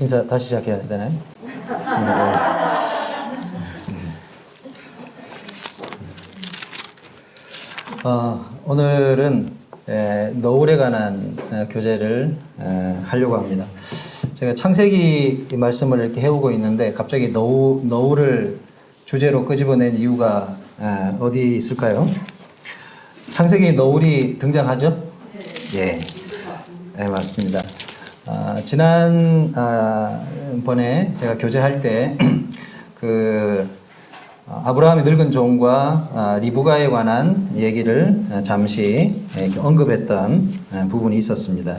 인사 다시 시작해야 되나요? 오늘은 너울에 관한 교재를 하려고 합니다. 제가 창세기 말씀을 이렇게 해오고 있는데 갑자기 너울을 주제로 끄집어낸 이유가 어디 있을까요? 창세기 너울이 등장하죠? 예, 맞습니다. 지난번에 제가 교제할 때 아브라함의 늙은 종과 리브가에 관한 얘기를 잠시 언급했던 부분이 있었습니다.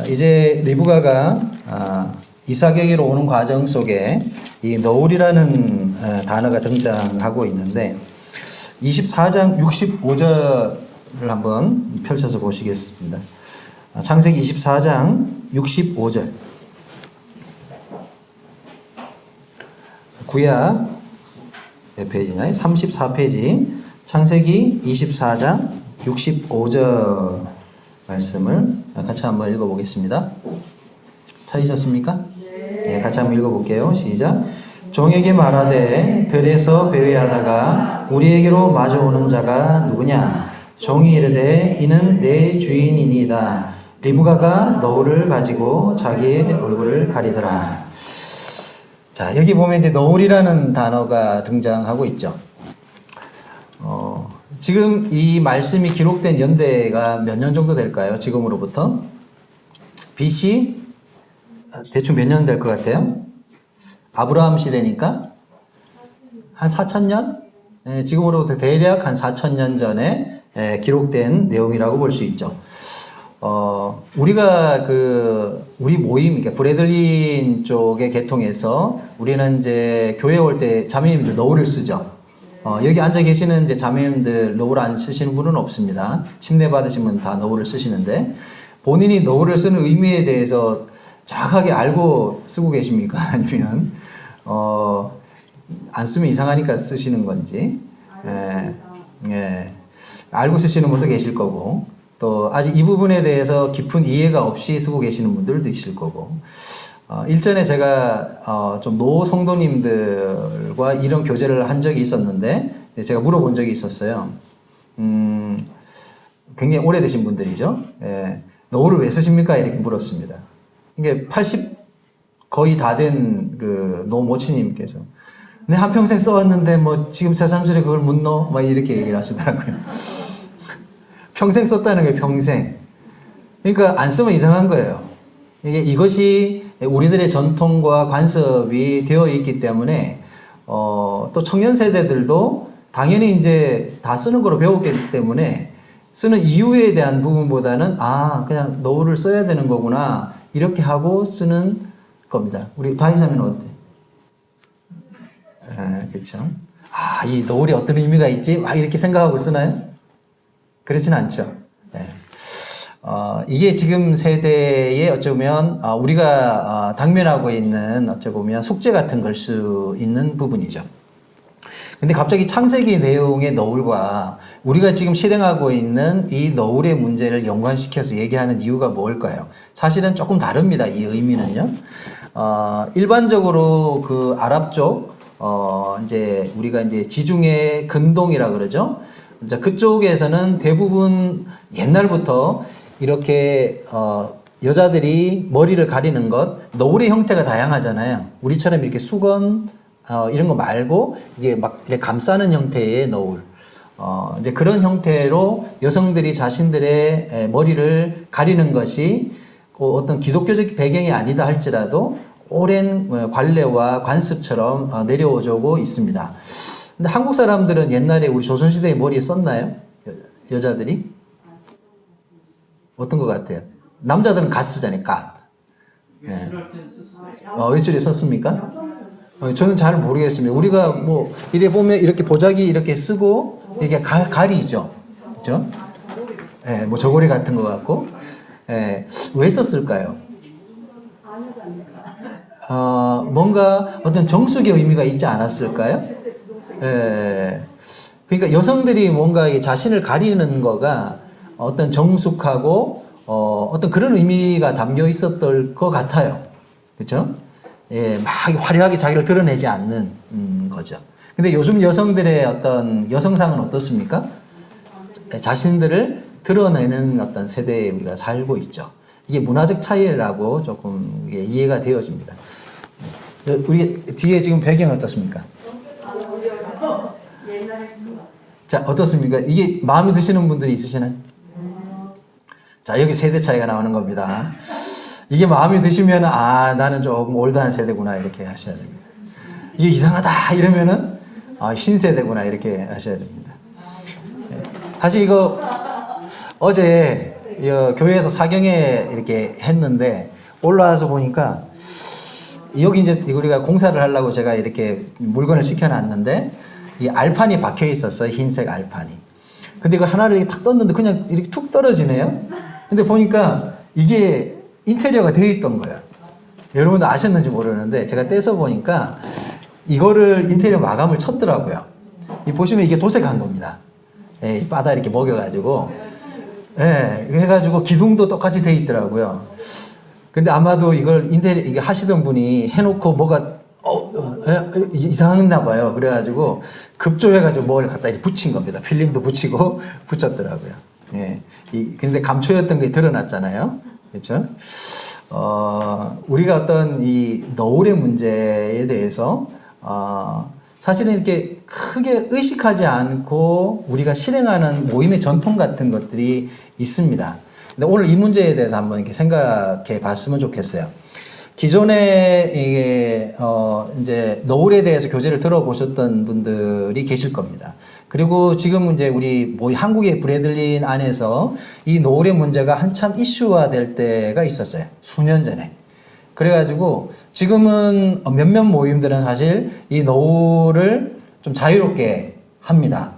이제 리브가가 이삭에게로 오는 과정 속에 이 너울이라는 단어가 등장하고 있는데 24장 65절을 한번 펼쳐서 보시겠습니다. 창세기 24장 65절. 구약 몇 페이지냐? 34페이지. 창세기 24장 65절 말씀을 같이 한번 읽어보겠습니다. 찾으셨습니까? 네, 같이 한번 읽어볼게요. 시작. 종에게 말하되 들에서 배회하다가 우리에게로 마주오는 자가 누구냐? 종이 이르되 이는 내 주인이니이다. 리브가가 너울을 가지고 자기의 얼굴을 가리더라. 자, 여기 보면 이제 너울이라는 단어가 등장하고 있죠. 지금 이 말씀이 기록된 연대가 몇 년 정도 될까요? 지금으로부터? BC? 대충 몇 년 될 것 같아요? 아브라함 시대니까? 한 4,000년? 지금으로부터 대략 한 4,000년 전에 기록된 내용이라고 볼 수 있죠. 우리가 우리 모임, 그러니까 브래들린 쪽의 계통에서 우리는 이제 교회 올 때 자매님들 너울을 쓰죠. 여기 앉아 계시는 이제 자매님들 너울 안 쓰시는 분은 없습니다. 침례 받으시면 다 너울을 쓰시는데 본인이 너울을 쓰는 의미에 대해서 정확하게 알고 쓰고 계십니까? 아니면, 안 쓰면 이상하니까 쓰시는 건지, 알고 쓰시는 분도 계실 거고, 또 아직 이 부분에 대해서 깊은 이해가 없이 쓰고 계시는 분들도 있을 거고, 일전에 제가 좀 노성도님들과 이런 교제를 한 적이 있었는데 제가 물어본 적이 있었어요. 굉장히 오래되신 분들이죠. 너울을 왜 쓰십니까? 이렇게 물었습니다. 이게 80 거의 다 된 노모치님께서 내 한평생 써왔는데 뭐 지금 새삼스레 그걸 묻노? 막 이렇게 얘기를 하시더라고요. 평생 썼다는 게 평생. 그러니까 안 쓰면 이상한 거예요. 이것이 우리들의 전통과 관습이 되어 있기 때문에 또 청년 세대들도 당연히 이제 다 쓰는 거로 배웠기 때문에 쓰는 이유에 대한 부분보다는 그냥 너울을 써야 되는 거구나 이렇게 하고 쓰는 겁니다. 우리 다희자매는 어때? 그렇죠. 이 너울이 어떤 의미가 있지? 막 이렇게 생각하고 쓰나요? 그렇진 않죠. 네. 이게 지금 세대에 어쩌면 우리가 당면하고 있는 어쩌면 숙제 같은 걸 수 있는 부분이죠. 근데 갑자기 창세기 내용의 너울과 우리가 지금 실행하고 있는 이 너울의 문제를 연관시켜서 얘기하는 이유가 뭘까요? 사실은 조금 다릅니다. 이 의미는요. 일반적으로 아랍 쪽, 이제 우리가 이제 지중해 근동이라 그러죠. 이제 그쪽에서는 대부분 옛날부터 이렇게 여자들이 머리를 가리는 것, 너울의 형태가 다양하잖아요. 우리처럼 이렇게 수건 이런 거 말고 이게 막 이렇게 감싸는 형태의 너울. 이제 그런 형태로 여성들이 자신들의 머리를 가리는 것이 어떤 기독교적 배경이 아니다 할지라도 오랜 관례와 관습처럼 내려오고 있습니다. 근데 한국 사람들은 옛날에 우리 조선시대에 머리에 썼나요? 여자들이? 어떤 것 같아요? 남자들은 갓 쓰잖아요, 갓. 외출에 썼습니까? 저는 잘 모르겠습니다. 우리가 뭐, 이래 보면 이렇게 보자기 이렇게 쓰고, 이게 가리죠. 그죠? 뭐 저고리 같은 것 같고. 왜 썼을까요? 뭔가 어떤 정숙의 의미가 있지 않았을까요? 그러니까 여성들이 뭔가 자신을 가리는 거가 어떤 정숙하고 어떤 그런 의미가 담겨 있었던 것 같아요. 그렇죠? 예, 막 화려하게 자기를 드러내지 않는 거죠. 근데 요즘 여성들의 어떤 여성상은 어떻습니까? 자신들을 드러내는 어떤 세대에 우리가 살고 있죠. 이게 문화적 차이라고 조금 이해가 되어집니다. 우리 뒤에 지금 배경이 어떻습니까? 자, 어떻습니까? 이게 마음에 드시는 분들이 있으시나요? 자, 여기 세대 차이가 나오는 겁니다. 이게 마음에 드시면, 아, 나는 조금 올드한 세대구나, 이렇게 하셔야 됩니다. 이게 이상하다, 이러면은, 아, 신세대구나, 이렇게 하셔야 됩니다. 사실 이거, 어제, 교회에서 사경회 이렇게 했는데, 올라와서 보니까, 여기 이제 우리가 공사를 하려고 제가 이렇게 물건을 시켜놨는데, 이 알판이 박혀 있었어요. 흰색 알판이. 근데 이걸 하나를 이렇게 탁 떴는데 그냥 이렇게 툭 떨어지네요. 근데 보니까 이게 인테리어가 되어 있던 거예요. 여러분도 아셨는지 모르는데 제가 떼서 보니까 이거를 인테리어 마감을 쳤더라고요. 이 보시면 이게 도색한 겁니다. 예, 이 바다 이렇게 먹여가지고. 예, 해가지고 기둥도 똑같이 되어 있더라고요. 근데 아마도 이걸 인테리어 이게 하시던 분이 해놓고 뭐가 이상했나 봐요. 그래가지고 급조해가지고 뭘 갖다 붙인 겁니다. 필름도 붙이고 붙였더라고요. 예. 근데 감초였던 게 드러났잖아요. 그렇죠? 우리가 어떤 이 노을의 문제에 대해서 사실은 이렇게 크게 의식하지 않고 우리가 실행하는 모임의 전통 같은 것들이 있습니다. 근데 오늘 이 문제에 대해서 한번 이렇게 생각해 봤으면 좋겠어요. 기존에 이제 노을에 대해서 교재를 들어보셨던 분들이 계실 겁니다. 그리고 지금 이제 우리 한국의 브레들린 안에서 이 노을의 문제가 한참 이슈화 될 때가 있었어요. 수년 전에. 그래가지고 지금은 몇몇 모임들은 사실 이 노을을 좀 자유롭게 합니다.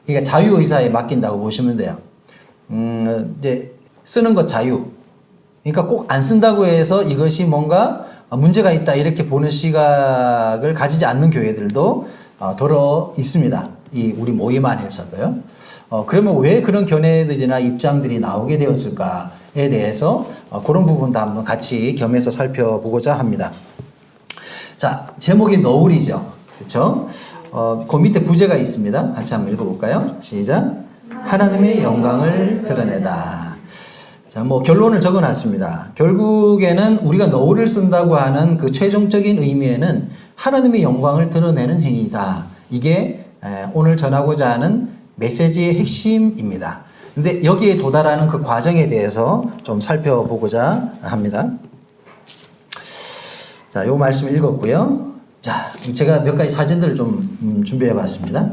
그러니까 자유의사에 맡긴다고 보시면 돼요. 이제 쓰는 것 자유. 그러니까 꼭 안 쓴다고 해서 이것이 뭔가 문제가 있다 이렇게 보는 시각을 가지지 않는 교회들도 더러 있습니다. 이 우리 모임 안에서도요. 그러면 왜 그런 견해들이나 입장들이 나오게 되었을까에 대해서 그런 부분도 한번 같이 겸해서 살펴보고자 합니다. 자, 제목이 노을이죠. 그렇죠? 그 밑에 부제가 있습니다. 같이 한번 읽어볼까요? 시작. 하나님의 영광을 드러내다. 자, 결론을 적어 놨습니다. 결국에는 우리가 노을을 쓴다고 하는 그 최종적인 의미에는 하나님의 영광을 드러내는 행위이다. 이게 오늘 전하고자 하는 메시지의 핵심입니다. 근데 여기에 도달하는 그 과정에 대해서 좀 살펴보고자 합니다. 자, 요 말씀 읽었고요. 자, 제가 몇 가지 사진들을 좀 준비해 봤습니다.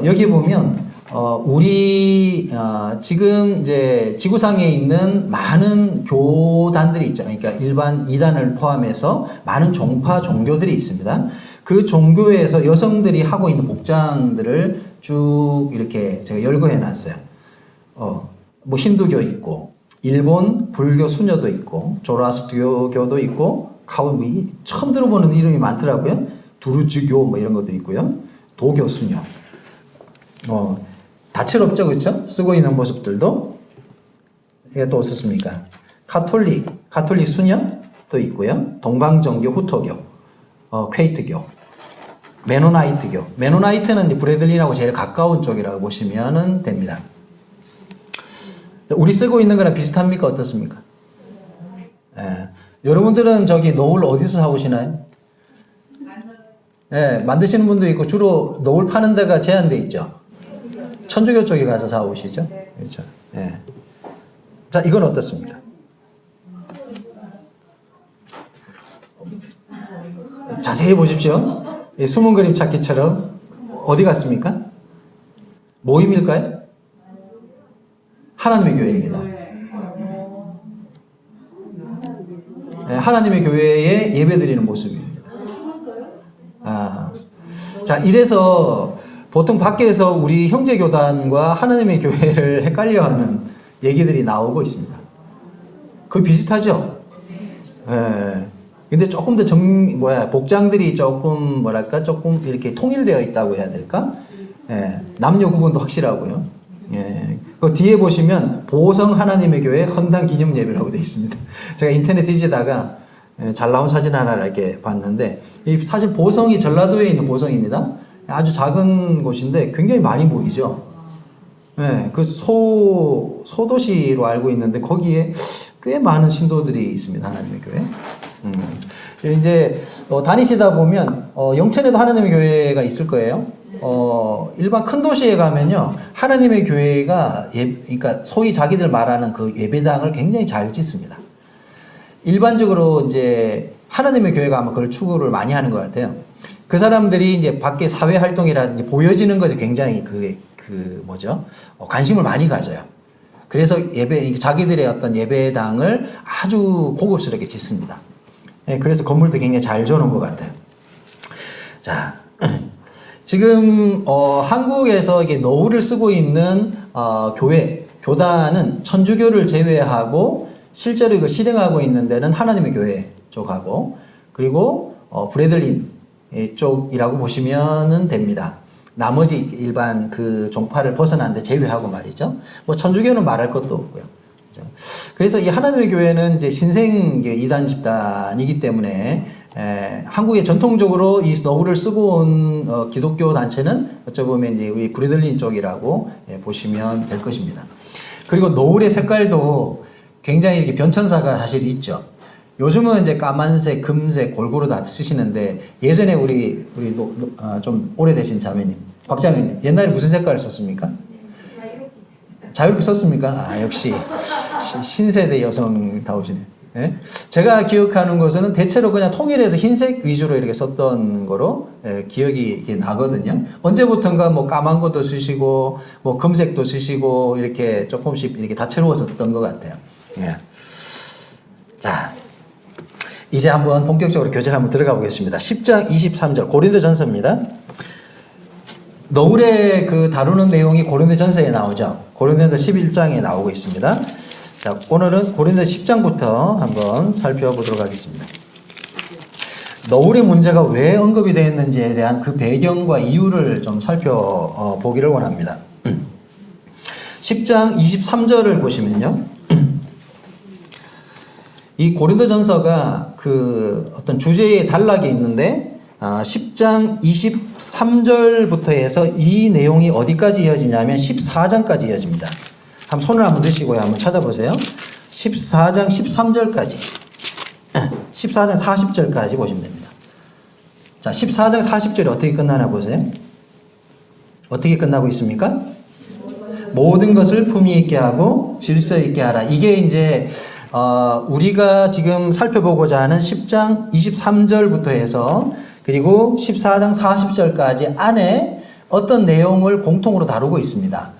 여기 보면 우리 지금 이제 지구상에 있는 많은 교단들이 있죠. 그러니까 일반 이단을 포함해서 많은 종파 종교들이 있습니다. 그 종교에서 여성들이 하고 있는 복장들을 쭉 이렇게 제가 열거해 놨어요. 힌두교 있고, 일본 불교 수녀도 있고, 조라스트교도 있고, 처음 들어보는 이름이 많더라고요. 두루즈교 이런 것도 있고요. 도교 수녀. 다채롭죠, 그렇죠? 쓰고 있는 모습들도. 이게 또 어떻습니까? 카톨릭 수녀도 있고요. 동방정교, 후토교, 퀘이트교, 메노나이트교. 메노나이트는 이제 브래들린하고 제일 가까운 쪽이라고 보시면 됩니다. 우리 쓰고 있는 거랑 비슷합니까? 어떻습니까? 예. 여러분들은 저기 노을 어디서 사오시나요? 예, 만드시는 분도 있고 주로 노을 파는 데가 제한돼 있죠. 천주교 쪽에 가서 사오시죠. 그렇죠. 예. 자, 이건 어떻습니까? 자세히 보십시오. 숨은 그림 찾기처럼 어디 갔습니까? 모임일까요? 하나님의 교회입니다. 예, 하나님의 교회에 예배드리는 모습입니다. 자, 이래서 보통 밖에서 우리 형제교단과 하나님의 교회를 헷갈려하는 얘기들이 나오고 있습니다. 그거 비슷하죠? 예. 근데 조금 더 복장들이 조금 조금 이렇게 통일되어 있다고 해야 될까? 예. 남녀 구분도 확실하고요. 예. 그 뒤에 보시면 보성 하나님의 교회 헌당 기념 예배라고 되어 있습니다. 제가 인터넷 뒤지다가 잘 나온 사진 하나 이렇게 봤는데, 이 사실 보성이 전라도에 있는 보성입니다. 아주 작은 곳인데 굉장히 많이 보이죠. 네, 그 소도시로 알고 있는데 거기에 꽤 많은 신도들이 있습니다. 하나님의 교회. 이제 다니시다 보면 영천에도 하나님의 교회가 있을 거예요. 일반 큰 도시에 가면요, 하나님의 교회가 그러니까 소위 자기들 말하는 그 예배당을 굉장히 잘 짓습니다. 일반적으로 이제 하나님의 교회가 아마 그걸 추구를 많이 하는 것 같아요. 그 사람들이 이제 밖에 사회 활동이라든지 보여지는 것에 굉장히 관심을 많이 가져요. 그래서 자기들의 어떤 예배당을 아주 고급스럽게 짓습니다. 네, 그래서 건물도 굉장히 잘 지어놓은 것 같아요. 자, 지금 한국에서 이게 노후를 쓰고 있는 교단은 천주교를 제외하고 실제로 이거 실행하고 있는 데는 하나님의 교회 쪽하고, 그리고 브레들린 쪽이라고 보시면 됩니다. 나머지 일반 그 종파를 벗어난 데 제외하고 말이죠. 뭐 천주교는 말할 것도 없고요. 그래서 이 하나님의 교회는 이제 신생 이단 집단이기 때문에 한국에 전통적으로 이 노후를 쓰고 온 기독교 단체는 어쩌면 이제 우리 브레들린 쪽이라고 보시면 될 것입니다. 그리고 노을의 색깔도 굉장히 이렇게 변천사가 사실 있죠. 요즘은 이제 까만색, 금색 골고루 다 쓰시는데, 예전에 우리 좀 오래되신 자매님, 박자매님, 옛날에 무슨 색깔을 썼습니까? 자유롭게 썼습니까? 아, 역시 신세대 여성다우시네. 예? 제가 기억하는 것은 대체로 그냥 통일해서 흰색 위주로 이렇게 썼던 거로 기억이 나거든요. 언제부턴가 뭐 까만 것도 쓰시고, 뭐 금색도 쓰시고, 이렇게 조금씩 이렇게 다채로워졌던 것 같아요. 예. 자, 이제 한번 본격적으로 교재를 한번 들어가 보겠습니다. 10장 23절 고린도전서입니다. 노을에 그 다루는 내용이 고린도전서에 나오죠. 고린도전서 11장에 나오고 있습니다. 자, 오늘은 고린도 10장부터 한번 살펴보도록 하겠습니다. 노을의 문제가 왜 언급이 되어 있는지에 대한 그 배경과 이유를 좀 살펴보기를 원합니다. 10장 23절을 보시면요. 이 고린도전서가 그 어떤 주제의 단락이 있는데 10장 23절부터 해서 이 내용이 어디까지 이어지냐면 14장까지 이어집니다. 한번 손을 한번 드시고요. 한번 찾아보세요. 14장 13절까지 14장 40절까지 보시면 됩니다. 자, 14장 40절이 어떻게 끝나나 보세요. 어떻게 끝나고 있습니까? 모든 것을 품위 있게 하고 질서 있게 하라. 이게 이제 우리가 지금 살펴보고자 하는 10장 23절부터 해서 그리고 14장 40절까지 안에 어떤 내용을 공통으로 다루고 있습니다.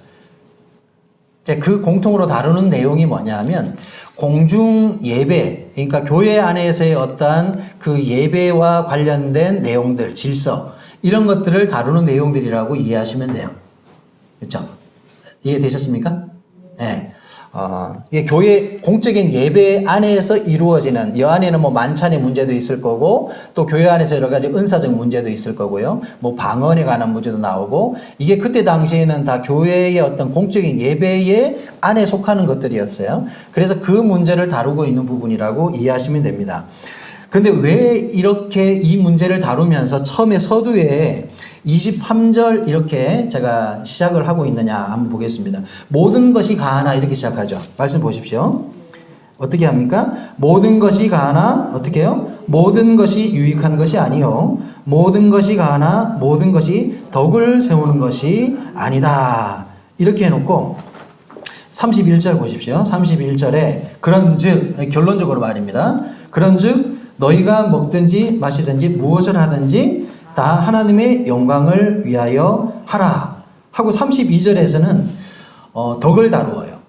그 공통으로 다루는 내용이 뭐냐면 공중 예배, 그러니까 교회 안에서의 어떤 그 예배와 관련된 내용들, 질서, 이런 것들을 다루는 내용들이라고 이해하시면 돼요. 그렇죠? 이해되셨습니까? 네. 이게 교회 공적인 예배 안에서 이루어지는, 여 안에는 뭐 만찬의 문제도 있을 거고, 또 교회 안에서 여러 가지 은사적 문제도 있을 거고요. 뭐 방언에 관한 문제도 나오고, 이게 그때 당시에는 다 교회의 어떤 공적인 예배의 안에 속하는 것들이었어요. 그래서 그 문제를 다루고 있는 부분이라고 이해하시면 됩니다. 근데 왜 이렇게 이 문제를 다루면서 처음에 서두에 23절 이렇게 제가 시작을 하고 있느냐 한번 보겠습니다. 모든 것이 가하나 이렇게 시작하죠. 말씀 보십시오. 어떻게 합니까? 모든 것이 가하나 어떻게 해요? 모든 것이 유익한 것이 아니요 모든 것이 가하나 모든 것이 덕을 세우는 것이 아니다. 이렇게 해놓고 31절 보십시오. 31절에 그런즉, 결론적으로 말입니다. 그런즉 너희가 먹든지 마시든지 무엇을 하든지 다 하나님의 영광을 위하여 하라 하고 32절에서는 덕을 다루어요.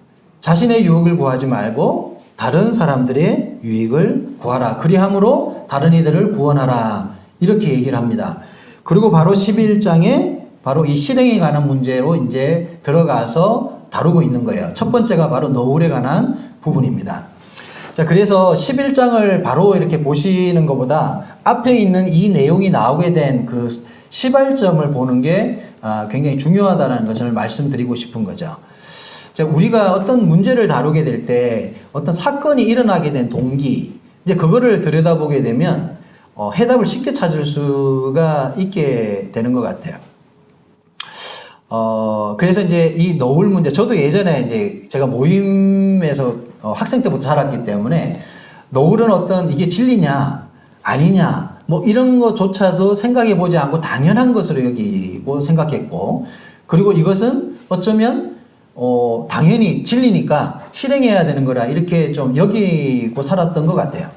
자신의 유익을 구하지 말고 다른 사람들의 유익을 구하라. 그리함으로 다른 이들을 구원하라. 이렇게 얘기를 합니다. 그리고 바로 11장에 바로 이 실행에 관한 문제로 이제 들어가서 다루고 있는 거예요. 첫 번째가 바로 노을에 관한 부분입니다. 자, 그래서 11장을 바로 이렇게 보시는 것보다 앞에 있는 이 내용이 나오게 된 그 시발점을 보는 게 굉장히 중요하다는 것을 말씀드리고 싶은 거죠. 자, 우리가 어떤 문제를 다루게 될 때 어떤 사건이 일어나게 된 동기, 이제 그거를 들여다보게 되면 해답을 쉽게 찾을 수가 있게 되는 것 같아요. 그래서 이제 이 노을 문제, 저도 예전에 이제 제가 모임에서 학생 때부터 살았기 때문에 노을은 어떤 이게 진리냐, 아니냐, 뭐 이런 것조차도 생각해 보지 않고 당연한 것으로 여기고 생각했고, 그리고 이것은 어쩌면 당연히 진리니까 실행해야 되는 거라 이렇게 좀 여기고 살았던 것 같아요.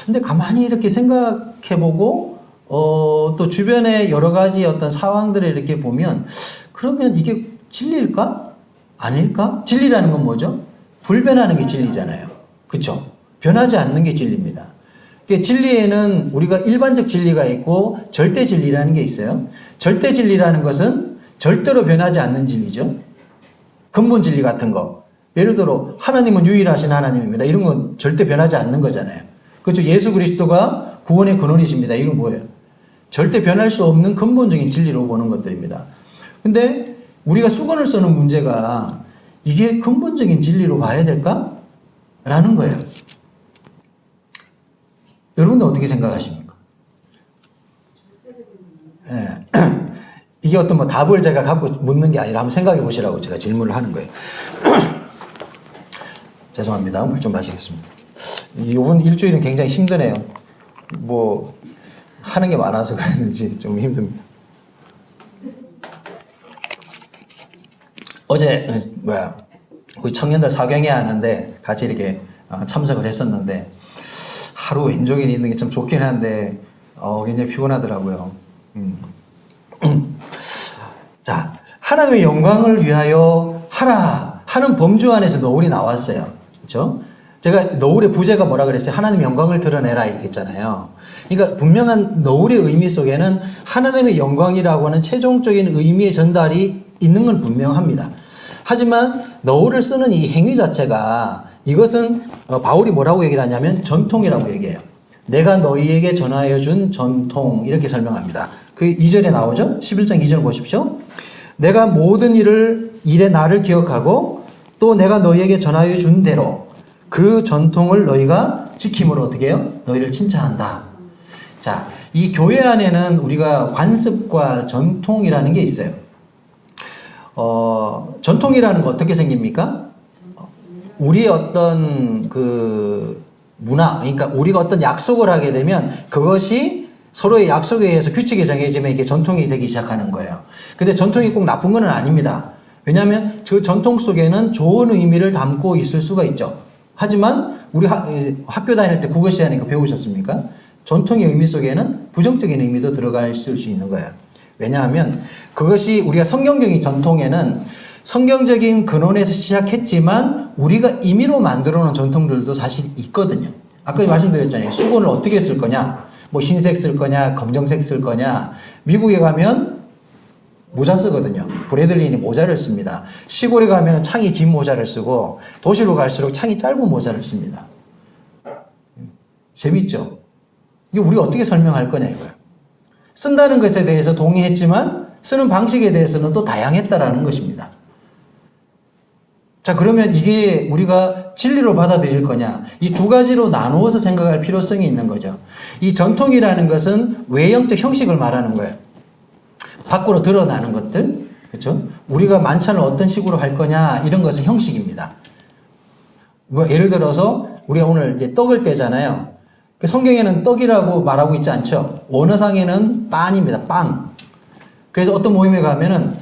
근데 가만히 이렇게 생각해보고, 또 주변에 여러 가지 어떤 상황들을 이렇게 보면, 그러면 이게 진리일까? 아닐까? 진리라는 건 뭐죠? 불변하는 게 진리잖아요. 그쵸? 변하지 않는 게 진리입니다. 그러니까 진리에는 우리가 일반적 진리가 있고 절대 진리라는 게 있어요. 절대 진리라는 것은 절대로 변하지 않는 진리죠. 근본 진리 같은 거. 예를 들어 하나님은 유일하신 하나님입니다. 이런 건 절대 변하지 않는 거잖아요. 그렇죠? 예수 그리스도가 구원의 근원이십니다. 이건 뭐예요? 절대 변할 수 없는 근본적인 진리로 보는 것들입니다. 근데 우리가 수건을 쓰는 문제가 이게 근본적인 진리로 봐야 될까? 라는 거예요. 여러분들 어떻게 생각하십니까? 예. 이게 어떤 뭐 답을 제가 갖고 묻는 게 아니라 한번 생각해 보시라고 제가 질문을 하는 거예요. 죄송합니다. 물 좀 마시겠습니다. 이번 일주일은 굉장히 힘드네요. 뭐 하는 게 많아서 그랬는지 좀 힘듭니다. 어제 우리 청년들 사경회 하는데 같이 이렇게 참석을 했었는데 하루 왼쪽에 있는 게 참 좋긴 한데 굉장히 피곤하더라고요. 자, 하나님의 영광을 위하여 하라 하는 범주 안에서 노을이 나왔어요. 그렇죠? 제가 노을의 부제가 뭐라 그랬어요? 하나님의 영광을 드러내라 이렇게 했잖아요. 그러니까 분명한 노을의 의미 속에는 하나님의 영광이라고 하는 최종적인 의미의 전달이 있는 건 분명합니다. 하지만 노을을 쓰는 이 행위 자체가 이것은 바울이 뭐라고 얘기를 하냐면 전통이라고 얘기해요. 내가 너희에게 전하여 준 전통 이렇게 설명합니다. 그 2절에 나오죠? 11장 2절 보십시오. 내가 모든 일에 나를 기억하고 또 내가 너희에게 전하여 준 대로 그 전통을 너희가 지킴으로 어떻게 해요? 너희를 칭찬한다. 자, 이 교회 안에는 우리가 관습과 전통이라는 게 있어요. 전통이라는 거 어떻게 생깁니까? 우리의 어떤 그 문화, 그러니까 우리가 어떤 약속을 하게 되면 그것이 서로의 약속에 의해서 규칙이 정해지면 이게 전통이 되기 시작하는 거예요. 근데 전통이 꼭 나쁜 건 아닙니다. 왜냐하면 그 전통 속에는 좋은 의미를 담고 있을 수가 있죠. 하지만 우리 학교 다닐 때 국어 시간에 배우셨습니까? 전통의 의미 속에는 부정적인 의미도 들어갈 수 있는 거예요. 왜냐하면 그것이 우리가 성경적인 전통에는 성경적인 근원에서 시작했지만 우리가 임의로 만들어 놓은 전통들도 사실 있거든요. 아까 말씀드렸잖아요. 수건을 어떻게 쓸 거냐? 뭐 흰색 쓸 거냐? 검정색 쓸 거냐? 미국에 가면 모자 쓰거든요. 브래들린이 모자를 씁니다. 시골에 가면 창이 긴 모자를 쓰고 도시로 갈수록 창이 짧은 모자를 씁니다. 재밌죠? 이게 우리가 어떻게 설명할 거냐 이거예요. 쓴다는 것에 대해서 동의했지만 쓰는 방식에 대해서는 또 다양했다라는 것입니다. 자, 그러면 이게 우리가 진리로 받아들일 거냐? 이 두 가지로 나누어서 생각할 필요성이 있는 거죠. 이 전통이라는 것은 외형적 형식을 말하는 거예요. 밖으로 드러나는 것들, 그렇죠? 우리가 만찬을 어떤 식으로 할 거냐 이런 것은 형식입니다. 뭐 예를 들어서 우리가 오늘 이제 떡을 떼잖아요. 성경에는 떡이라고 말하고 있지 않죠. 원어상에는 빵입니다. 빵. 그래서 어떤 모임에 가면은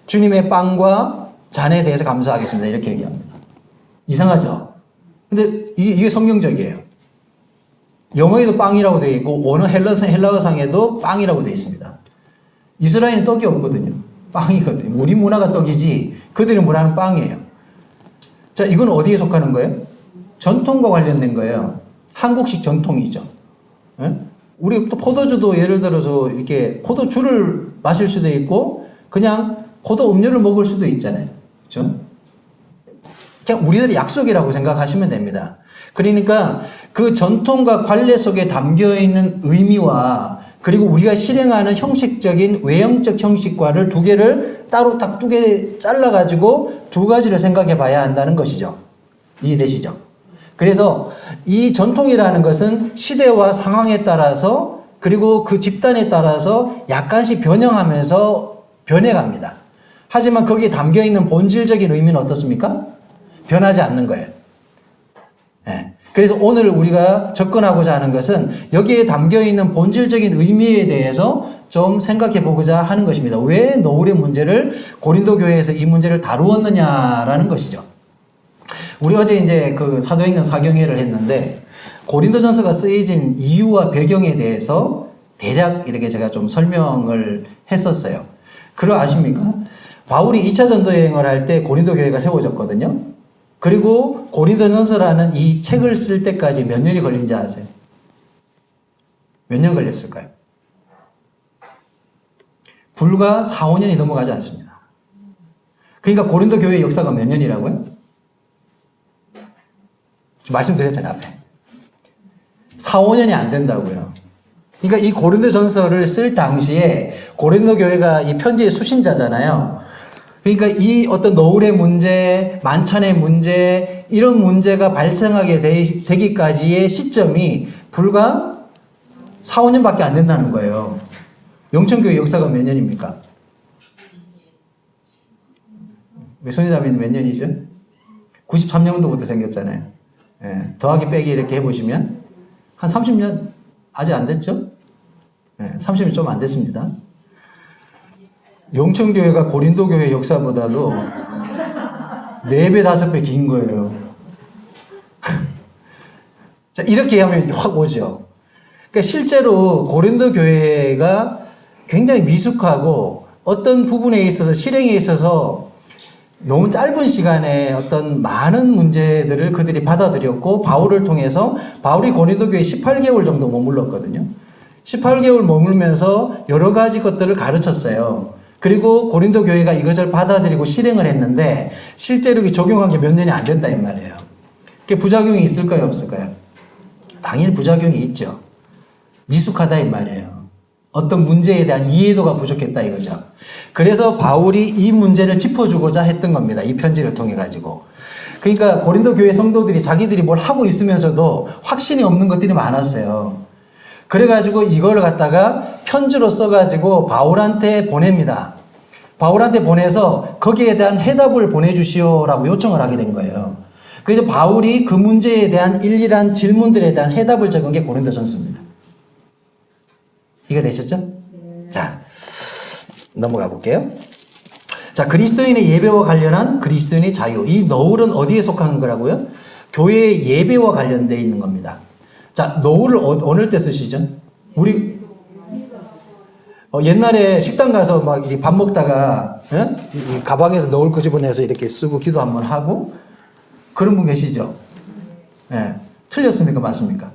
주님의 빵과 잔에 대해서 감사하겠습니다. 이렇게 얘기합니다. 이상하죠? 근데 이게 성경적이에요. 영어에도 빵이라고 되어 있고 원어 헬라어상에도 빵이라고 되어 있습니다. 이스라엘은 떡이 없거든요. 빵이거든요. 우리 문화가 떡이지 그들의 문화는 빵이에요. 자, 이건 어디에 속하는 거예요? 전통과 관련된 거예요. 한국식 전통이죠. 예? 우리 또 포도주도 예를 들어서 이렇게 포도주를 마실 수도 있고 그냥 포도 음료를 먹을 수도 있잖아요. 그렇죠? 그냥 우리들의 약속이라고 생각하시면 됩니다. 그러니까 그 전통과 관례 속에 담겨 있는 의미와 그리고 우리가 실행하는 형식적인 외형적 형식과를 두 개를 따로 딱 두 개 잘라가지고 두 가지를 생각해 봐야 한다는 것이죠. 이해되시죠? 그래서 이 전통이라는 것은 시대와 상황에 따라서 그리고 그 집단에 따라서 약간씩 변형하면서 변해갑니다. 하지만 거기에 담겨있는 본질적인 의미는 어떻습니까? 변하지 않는 거예요. 네. 그래서 오늘 우리가 접근하고자 하는 것은 여기에 담겨있는 본질적인 의미에 대해서 좀 생각해 보고자 하는 것입니다. 왜 노을의 문제를 고린도 교회에서 이 문제를 다루었느냐라는 것이죠. 우리 어제 이제 그 사도행전 사경회를 했는데 고린도전서가 쓰여진 이유와 배경에 대해서 대략 이렇게 제가 좀 설명을 했었어요. 그거 아십니까? 바울이 2차 전도 여행을 할 때 고린도 교회가 세워졌거든요. 그리고 고린도전서라는 이 책을 쓸 때까지 몇 년이 걸린지 아세요? 몇 년 걸렸을까요? 불과 4, 5년이 넘어가지 않습니다. 그러니까 고린도 교회의 역사가 몇 년이라고요? 말씀드렸잖아요, 앞에. 4, 5년이 안 된다고요. 그러니까 이 고린도 전서를 쓸 당시에 고린도 교회가 이 편지의 수신자잖아요. 그러니까 이 어떤 노을의 문제, 만찬의 문제, 이런 문제가 발생하게 되기까지의 시점이 불과 4, 5년밖에 안 된다는 거예요. 영천교회 역사가 몇 년입니까? 손희자매는 몇 년이죠? 93년도부터 생겼잖아요. 예, 더하기 빼기 이렇게 해보시면 한 30년 아직 안 됐죠? 예, 30년 좀 안 됐습니다. 영천교회가 고린도교회 역사보다도 4배, 5배 긴 거예요. 자, 이렇게 하면 확 오죠. 그러니까 실제로 고린도교회가 굉장히 미숙하고 어떤 부분에 있어서 실행에 있어서 너무 짧은 시간에 어떤 많은 문제들을 그들이 받아들였고 바울을 통해서 바울이 고린도교회에 18개월 정도 머물렀거든요. 18개월 머물면서 여러 가지 것들을 가르쳤어요. 그리고 고린도 교회가 이것을 받아들이고 실행을 했는데 실제로 적용한 게 몇 년이 안 됐다 이 말이에요. 그게 부작용이 있을까요, 없을까요? 당연히 부작용이 있죠. 미숙하다 이 말이에요. 어떤 문제에 대한 이해도가 부족했다 이거죠. 그래서 바울이 이 문제를 짚어주고자 했던 겁니다. 이 편지를 통해 가지고. 그러니까 고린도 교회 성도들이 자기들이 뭘 하고 있으면서도 확신이 없는 것들이 많았어요. 그래가지고 이걸 갖다가 편지로 써가지고 바울한테 보냅니다. 바울한테 보내서 거기에 대한 해답을 보내주시오라고 요청을 하게 된 거예요. 그래서 바울이 그 문제에 대한 일일한 질문들에 대한 해답을 적은 게 고린도전서입니다. 이해되셨죠? 자, 넘어가 볼게요. 자, 그리스도인의 예배와 관련한 그리스도인의 자유. 이 노을은 어디에 속한 거라고요? 교회의 예배와 관련되어 있는 겁니다. 자, 노을을 어느 때 쓰시죠? 우리 옛날에 식당 가서 막 이렇게 밥 먹다가 이 가방에서 노을 끄집어내서 이렇게 쓰고 기도 한번 하고 그런 분 계시죠? 예. 틀렸습니까? 맞습니까?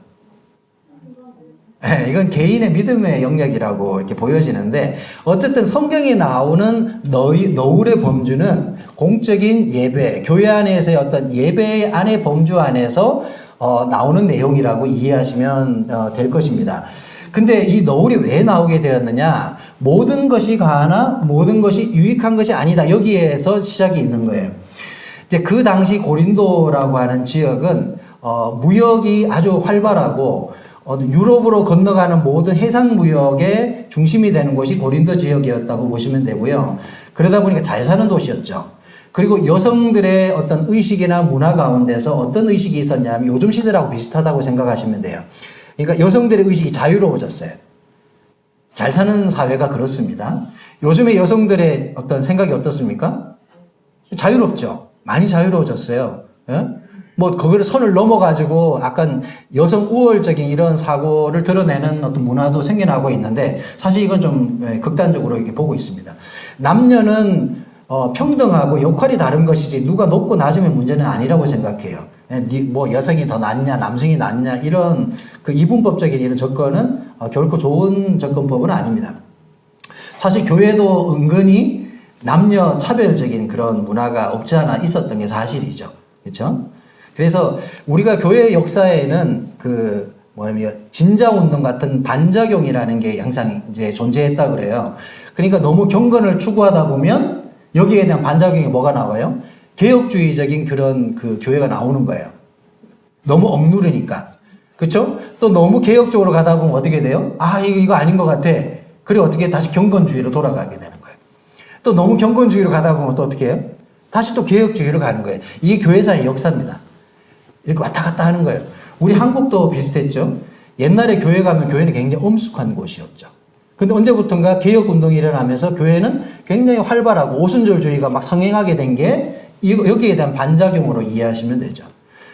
예, 이건 개인의 믿음의 영역이라고 이렇게 보여지는데 어쨌든 성경에 나오는 노을의 범주는 공적인 예배, 교회 안에서의 어떤 예배 안의 범주 안에서 나오는 내용이라고 이해하시면 될 것입니다. 근데 이 노을이 왜 나오게 되었느냐? 모든 것이 가하나 모든 것이 유익한 것이 아니다. 여기에서 시작이 있는 거예요. 이제 그 당시 고린도라고 하는 지역은 무역이 아주 활발하고 유럽으로 건너가는 모든 해상 무역의 중심이 되는 곳이 고린도 지역이었다고 보시면 되고요. 그러다 보니까 잘 사는 도시였죠. 그리고 여성들의 어떤 의식이나 문화 가운데서 어떤 의식이 있었냐면 요즘 시대라고 비슷하다고 생각하시면 돼요. 그러니까 여성들의 의식이 자유로워졌어요. 잘 사는 사회가 그렇습니다. 요즘의 여성들의 어떤 생각이 어떻습니까? 자유롭죠. 많이 자유로워졌어요. 예? 뭐 그걸 선을 넘어가지고 약간 여성 우월적인 이런 사고를 드러내는 어떤 문화도 생겨나고 있는데 사실 이건 좀 극단적으로 이렇게 보고 있습니다. 남녀는 평등하고 역할이 다른 것이지 누가 높고 낮으면 문제는 아니라고 생각해요. 뭐 여성이 더 낫냐 남성이 낫냐 이런 그 이분법적인 이런 접근은 결코 좋은 접근법은 아닙니다. 사실 교회도 은근히 남녀 차별적인 그런 문화가 없지 않아 있었던 게 사실이죠. 그렇죠? 그래서 우리가 교회 역사에는 그 뭐냐면 진자운동 같은 반작용이라는 게 항상 이제 존재했다 그래요. 그러니까 너무 경건을 추구하다 보면 여기에 대한 반작용이 뭐가 나와요? 개혁주의적인 그런 그 교회가 나오는 거예요. 너무 억누르니까. 그쵸? 또 너무 개혁적으로 가다 보면 어떻게 돼요? 아, 이거 아닌 것 같아. 그래, 어떻게 다시 경건주의로 돌아가게 되는 거예요. 또 너무 경건주의로 가다 보면 또 어떻게 해요? 다시 또 개혁주의로 가는 거예요. 이게 교회사의 역사입니다. 이렇게 왔다 갔다 하는 거예요. 우리 한국도 비슷했죠. 옛날에 교회 가면 교회는 굉장히 엄숙한 곳이었죠. 근데 언제부턴가 개혁운동이 일어나면서 교회는 굉장히 활발하고 오순절주의가 막 성행하게 된 게 여기에 대한 반작용으로 이해하시면 되죠.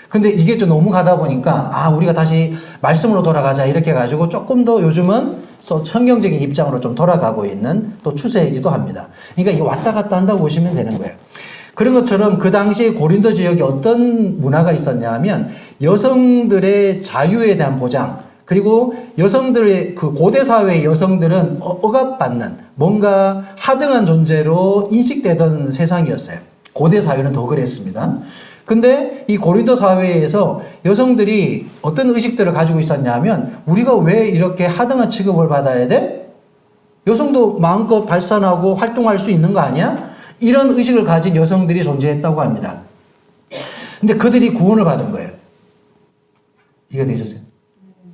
근데 이게 좀 너무 가다 보니까 아, 우리가 다시 말씀으로 돌아가자 이렇게 해가지고 조금 더 요즘은 성경적인 입장으로 좀 돌아가고 있는 또 추세이기도 합니다. 그러니까 이게 왔다 갔다 한다고 보시면 되는 거예요. 그런 것처럼 그 당시에 고린도 지역에 어떤 문화가 있었냐 하면 여성들의 자유에 대한 보장, 그리고 여성들의 그 고대 사회의 여성들은 억압받는 뭔가 하등한 존재로 인식되던 세상이었어요. 고대 사회는 더 그랬습니다. 근데 이 고린도 사회에서 여성들이 어떤 의식들을 가지고 있었냐 하면 우리가 왜 이렇게 하등한 취급을 받아야 돼? 여성도 마음껏 발산하고 활동할 수 있는 거 아니야? 이런 의식을 가진 여성들이 존재했다고 합니다. 근데 그들이 구원을 받은 거예요. 이해가 되셨어요?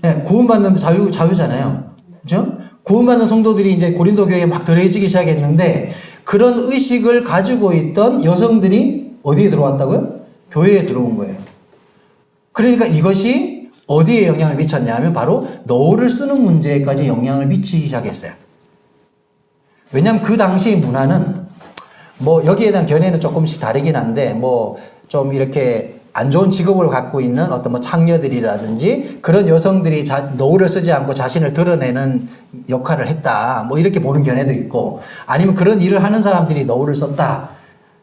네, 구원받는 자유잖아요. 그죠? 구원받는 성도들이 이제 고린도 교회에 막 들어지기 시작했는데 그런 의식을 가지고 있던 여성들이 어디에 들어왔다고요? 교회에 들어온 거예요. 그러니까 이것이 어디에 영향을 미쳤냐 하면 바로 노를 쓰는 문제까지 영향을 미치기 시작했어요. 왜냐하면 그 당시의 문화는 뭐 여기에 대한 견해는 조금씩 다르긴 한데 뭐 좀 이렇게 안 좋은 직업을 갖고 있는 어떤 뭐 창녀들이라든지 그런 여성들이 노를 쓰지 않고 자신을 드러내는 역할을 했다. 뭐 이렇게 보는 견해도 있고 아니면 그런 일을 하는 사람들이 노를 썼다.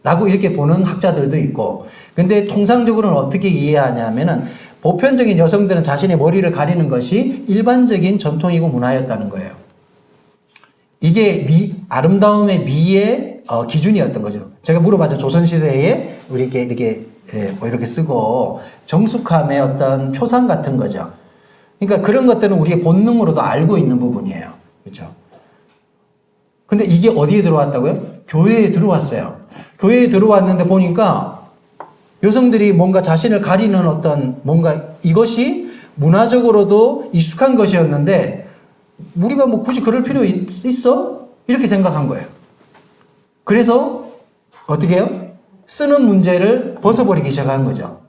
라고 이렇게 보는 학자들도 있고. 근데 통상적으로는 어떻게 이해하냐면은 보편적인 여성들은 자신의 머리를 가리는 것이 일반적인 전통이고 문화였다는 거예요. 이게 아름다움의 미의 기준이었던 거죠. 제가 물어봤죠. 조선시대에 우리 이렇게 뭐 이렇게 쓰고 정숙함의 어떤 표상 같은 거죠. 그러니까 그런 것들은 우리의 본능으로도 알고 있는 부분이에요. 그렇죠? 근데 이게 어디에 들어왔다고요? 교회에 들어왔어요. 교회에 들어왔는데 보니까 여성들이 뭔가 자신을 가리는 어떤 뭔가 이것이 문화적으로도 익숙한 것이었는데 우리가 뭐 굳이 그럴 필요 있어? 이렇게 생각한 거예요. 그래서 어떻게 해요? 쓰는 문제를 벗어버리기 시작한 거죠.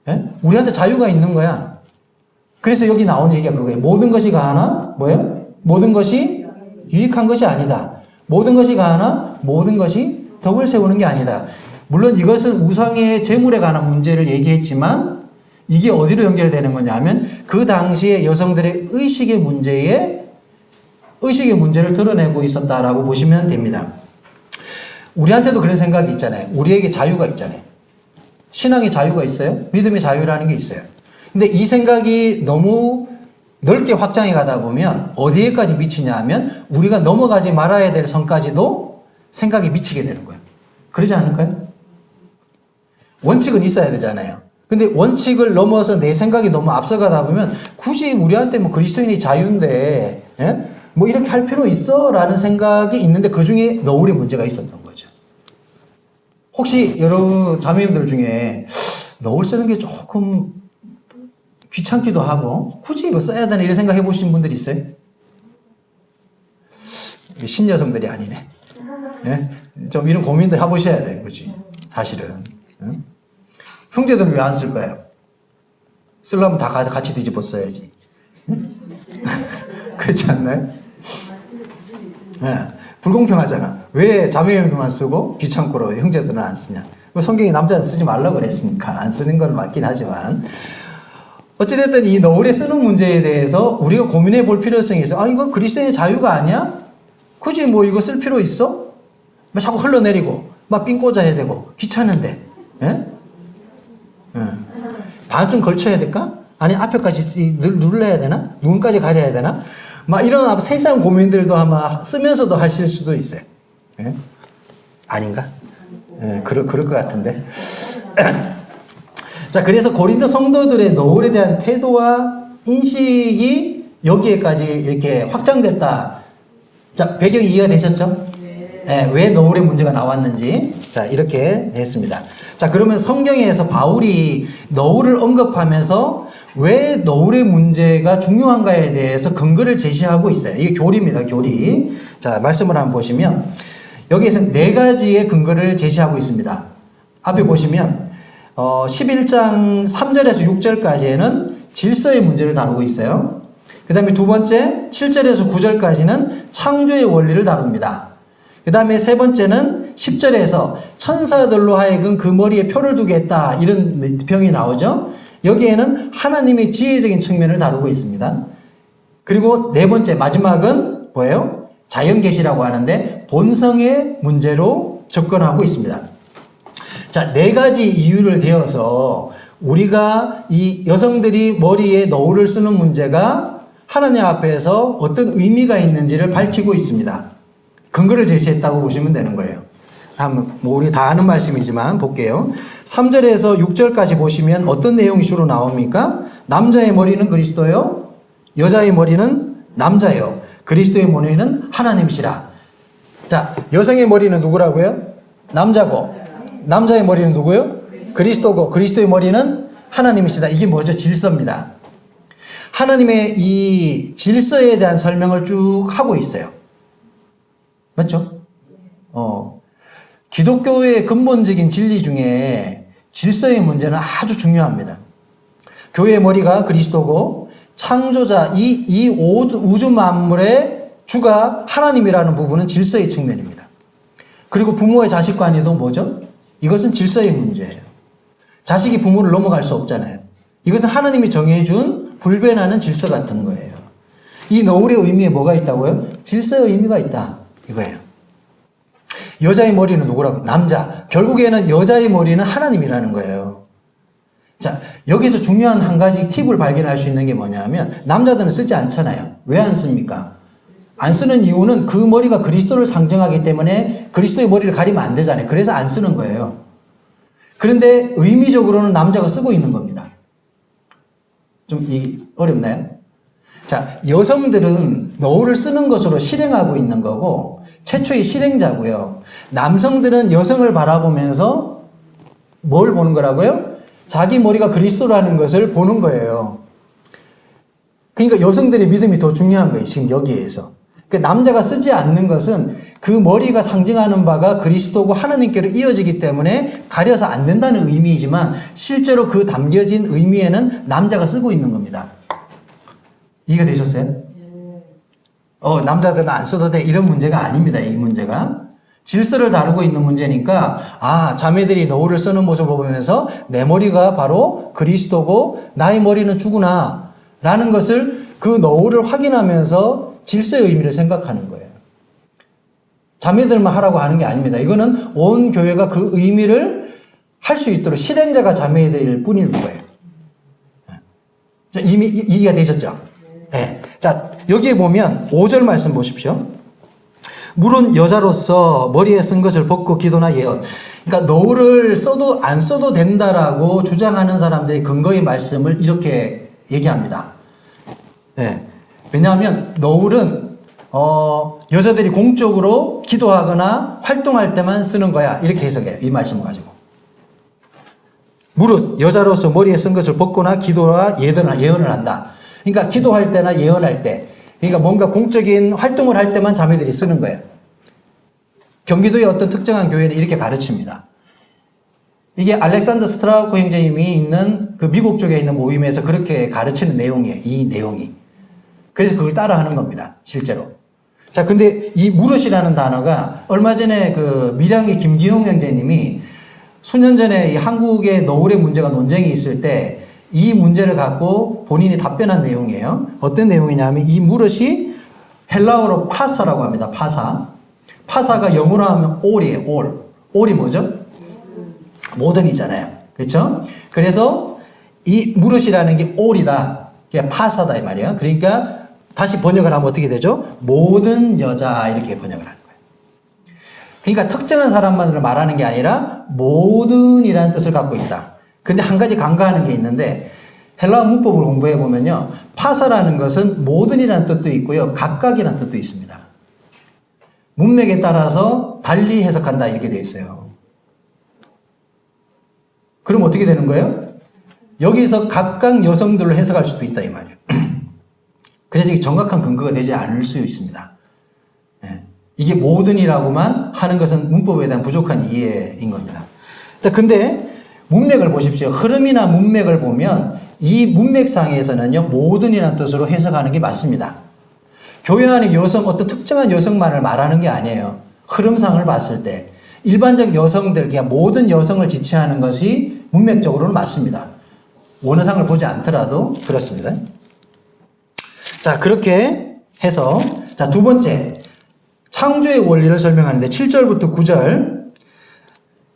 예? 우리한테 자유가 있는 거야. 그래서 여기 나오는 얘기가 그거예요. 모든 것이 가하나 뭐예요? 모든 것이 유익한 것이 아니다. 모든 것이 가하나 모든 것이 덕을 세우는 게 아니다. 물론 이것은 우상의 재물에 관한 문제를 얘기했지만 이게 어디로 연결되는 거냐 하면 그 당시에 여성들의 의식의 문제를 드러내고 있었다라고 보시면 됩니다. 우리한테도 그런 생각이 있잖아요. 우리에게 자유가 있잖아요. 신앙의 자유가 있어요. 믿음의 자유라는 게 있어요. 근데 이 생각이 너무 넓게 확장해 가다 보면 어디에까지 미치냐 하면 우리가 넘어가지 말아야 될 선까지도 생각이 미치게 되는 거예요. 그러지 않을까요? 원칙은 있어야 되잖아요. 근데 원칙을 넘어서 내 생각이 너무 앞서가다 보면 굳이 우리한테 뭐 그리스도인이 자유인데 예? 뭐 이렇게 할 필요 있어? 라는 생각이 있는데 그 중에 너울의 문제가 있었던 거죠. 혹시 여러분 자매님들 중에 너울 쓰는 게 조금 귀찮기도 하고 굳이 이거 써야 되나 이런 생각 해보신 분들 있어요? 신여성들이 아니네. 예? 좀 이런 고민도 해보셔야 돼요. 그치? 사실은. 응? 형제들은 왜 안 쓸까요? 쓰려면 다 같이 뒤집어 써야지. 응? 그렇지 않나요? 네. 불공평하잖아. 왜 자매님들만 쓰고 귀찮고로 형제들은 안 쓰냐. 성경이 남자는 쓰지 말라고 그랬으니까 안 쓰는 건 맞긴 하지만 어찌됐든 이 너울에 쓰는 문제에 대해서 우리가 고민해 볼 필요성이 있어. 아, 이거 그리스도인의 자유가 아니야? 굳이 뭐 이거 쓸 필요 있어? 막 자꾸 흘러내리고 막 삥 꽂아야 되고 귀찮은데 예? 예. 반쯤 걸쳐야 될까? 아니 앞에까지 눌러야 되나? 눈까지 가려야 되나? 막 이런 세상 고민들도 아마 쓰면서도 하실 수도 있어요. 예? 아닌가? 예, 그럴 것 같은데. 자, 그래서 고린도 성도들의 너울에 대한 태도와 인식이 여기에까지 이렇게 확장됐다. 자, 배경이 이해가 되셨죠? 예, 왜 너울의 문제가 나왔는지. 자, 이렇게 했습니다. 자, 그러면 성경에서 바울이 너울을 언급하면서 왜 너울의 문제가 중요한가에 대해서 근거를 제시하고 있어요. 이게 교리입니다, 교리. 자, 말씀을 한번 보시면 여기에서 네 가지의 근거를 제시하고 있습니다. 앞에 보시면 11장 3절에서 6절까지에는 질서의 문제를 다루고 있어요. 그 다음에 두 번째 7절에서 9절까지는 창조의 원리를 다룹니다. 그 다음에 세 번째는 10절에서 천사들로 하여금 그 머리에 표를 두겠다 이런 평이 나오죠. 여기에는 하나님의 지혜적인 측면을 다루고 있습니다. 그리고 네 번째 마지막은 뭐예요? 자연계시라고 하는데 본성의 문제로 접근하고 있습니다. 자, 네 가지 이유를 대어서 우리가 이 여성들이 머리에 너울을 쓰는 문제가 하나님 앞에서 어떤 의미가 있는지를 밝히고 있습니다. 근거를 제시했다고 보시면 되는 거예요. 한번 뭐 우리 다 아는 말씀이지만 볼게요. 3절에서 6절까지 보시면 어떤 내용이 주로 나옵니까? 남자의 머리는 그리스도요. 여자의 머리는 남자요. 그리스도의 머리는 하나님이시라. 자, 여성의 머리는 누구라고요? 남자고. 남자의 머리는 누구요? 그리스도고. 그리스도의 머리는 하나님이시다. 이게 뭐죠? 질서입니다. 하나님의 이 질서에 대한 설명을 쭉 하고 있어요. 맞죠? 기독교의 근본적인 진리 중에 질서의 문제는 아주 중요합니다. 교회의 머리가 그리스도고 창조자 이 우주 만물의 주가 하나님이라는 부분은 질서의 측면입니다. 그리고 부모의 자식 관계도 뭐죠? 이것은 질서의 문제예요. 자식이 부모를 넘어갈 수 없잖아요. 이것은 하나님이 정해준 불변하는 질서 같은 거예요. 이 너울의 의미에 뭐가 있다고요? 질서의 의미가 있다. 이거예요. 여자의 머리는 누구라고? 남자. 결국에는 여자의 머리는 하나님이라는 거예요. 자, 여기서 중요한 한 가지 팁을 발견할 수 있는 게 뭐냐면 남자들은 쓰지 않잖아요. 왜 안 씁니까? 안 쓰는 이유는 그 머리가 그리스도를 상징하기 때문에 그리스도의 머리를 가리면 안 되잖아요. 그래서 안 쓰는 거예요. 그런데 의미적으로는 남자가 쓰고 있는 겁니다. 좀 어렵나요? 자, 여성들은 너울을 쓰는 것으로 실행하고 있는 거고 최초의 실행자고요. 남성들은 여성을 바라보면서 뭘 보는 거라고요? 자기 머리가 그리스도라는 것을 보는 거예요. 그러니까 여성들의 믿음이 더 중요한 거예요. 지금 여기에서. 그러니까 남자가 쓰지 않는 것은 그 머리가 상징하는 바가 그리스도고 하나님께로 이어지기 때문에 가려서 안 된다는 의미이지만 실제로 그 담겨진 의미에는 남자가 쓰고 있는 겁니다. 이해가 되셨어요? 남자들은 안 써도 돼. 이런 문제가 아닙니다. 이 문제가. 질서를 다루고 있는 문제니까, 자매들이 너울을 쓰는 모습을 보면서 내 머리가 바로 그리스도고 나의 머리는 주구나. 라는 것을 그 너울을 확인하면서 질서의 의미를 생각하는 거예요. 자매들만 하라고 하는 게 아닙니다. 이거는 온 교회가 그 의미를 할 수 있도록 실행자가 자매들일 뿐일 거예요. 자, 이미 이해가 되셨죠? 네. 자, 여기에 보면 5절 말씀 보십시오. 물은 여자로서 머리에 쓴 것을 벗고 기도나 예언. 그러니까 너울을 써도 안 써도 된다라고 주장하는 사람들이 근거의 말씀을 이렇게 얘기합니다. 네. 왜냐하면 너울은 여자들이 공적으로 기도하거나 활동할 때만 쓰는 거야. 이렇게 해석해요. 이 말씀을 가지고. 무릇 여자로서 머리에 쓴 것을 벗거나 기도나 예언을 한다. 그러니까 기도할 때나 예언할 때, 그러니까 뭔가 공적인 활동을 할 때만 자매들이 쓰는 거예요. 경기도의 어떤 특정한 교회는 이렇게 가르칩니다. 이게 알렉산더 스트라우크 형제님이 있는 그 미국 쪽에 있는 모임에서 그렇게 가르치는 내용이에요. 이 내용이. 그래서 그걸 따라하는 겁니다. 실제로. 자, 근데 이 무릇이라는 단어가 얼마 전에 그 밀양의 김기용 형제님이 수년 전에 이 한국의 너울의 문제가 논쟁이 있을 때 이 문제를 갖고 본인이 답변한 내용이에요. 어떤 내용이냐면 이 무릇이 헬라어로 파사라고 합니다. 파사. 파사가 영어로 하면 all이에요. all. all이 뭐죠? 모든이잖아요. 그렇죠? 그래서 이 무릇이라는 게 all이다. 그게 파사다 이 말이에요. 그러니까 다시 번역을 하면 어떻게 되죠? 모든 여자 이렇게 번역을 하는 거예요. 그러니까 특정한 사람만을 말하는 게 아니라 모든이라는 뜻을 갖고 있다. 근데 한 가지 간과하는 게 있는데 헬라어 문법을 공부해 보면요. 파사라는 것은 모든이라는 뜻도 있고요. 각각이라는 뜻도 있습니다. 문맥에 따라서 달리 해석한다 이렇게 되어 있어요. 그럼 어떻게 되는 거예요? 여기서 각각 여성들로 해석할 수도 있다 이 말이에요. 그래서 이게 정확한 근거가 되지 않을 수 있습니다. 예. 이게 모든이라고만 하는 것은 문법에 대한 부족한 이해인 겁니다. 근데 문맥을 보십시오. 흐름이나 문맥을 보면 이 문맥상에서는요, 모든이라는 뜻으로 해석하는 게 맞습니다. 교회 안에 여성, 어떤 특정한 여성만을 말하는 게 아니에요. 흐름상을 봤을 때 일반적 여성들, 그냥 모든 여성을 지칭하는 것이 문맥적으로는 맞습니다. 원어상을 보지 않더라도 그렇습니다. 자, 그렇게 해서, 자, 두 번째, 창조의 원리를 설명하는데 7절부터 9절.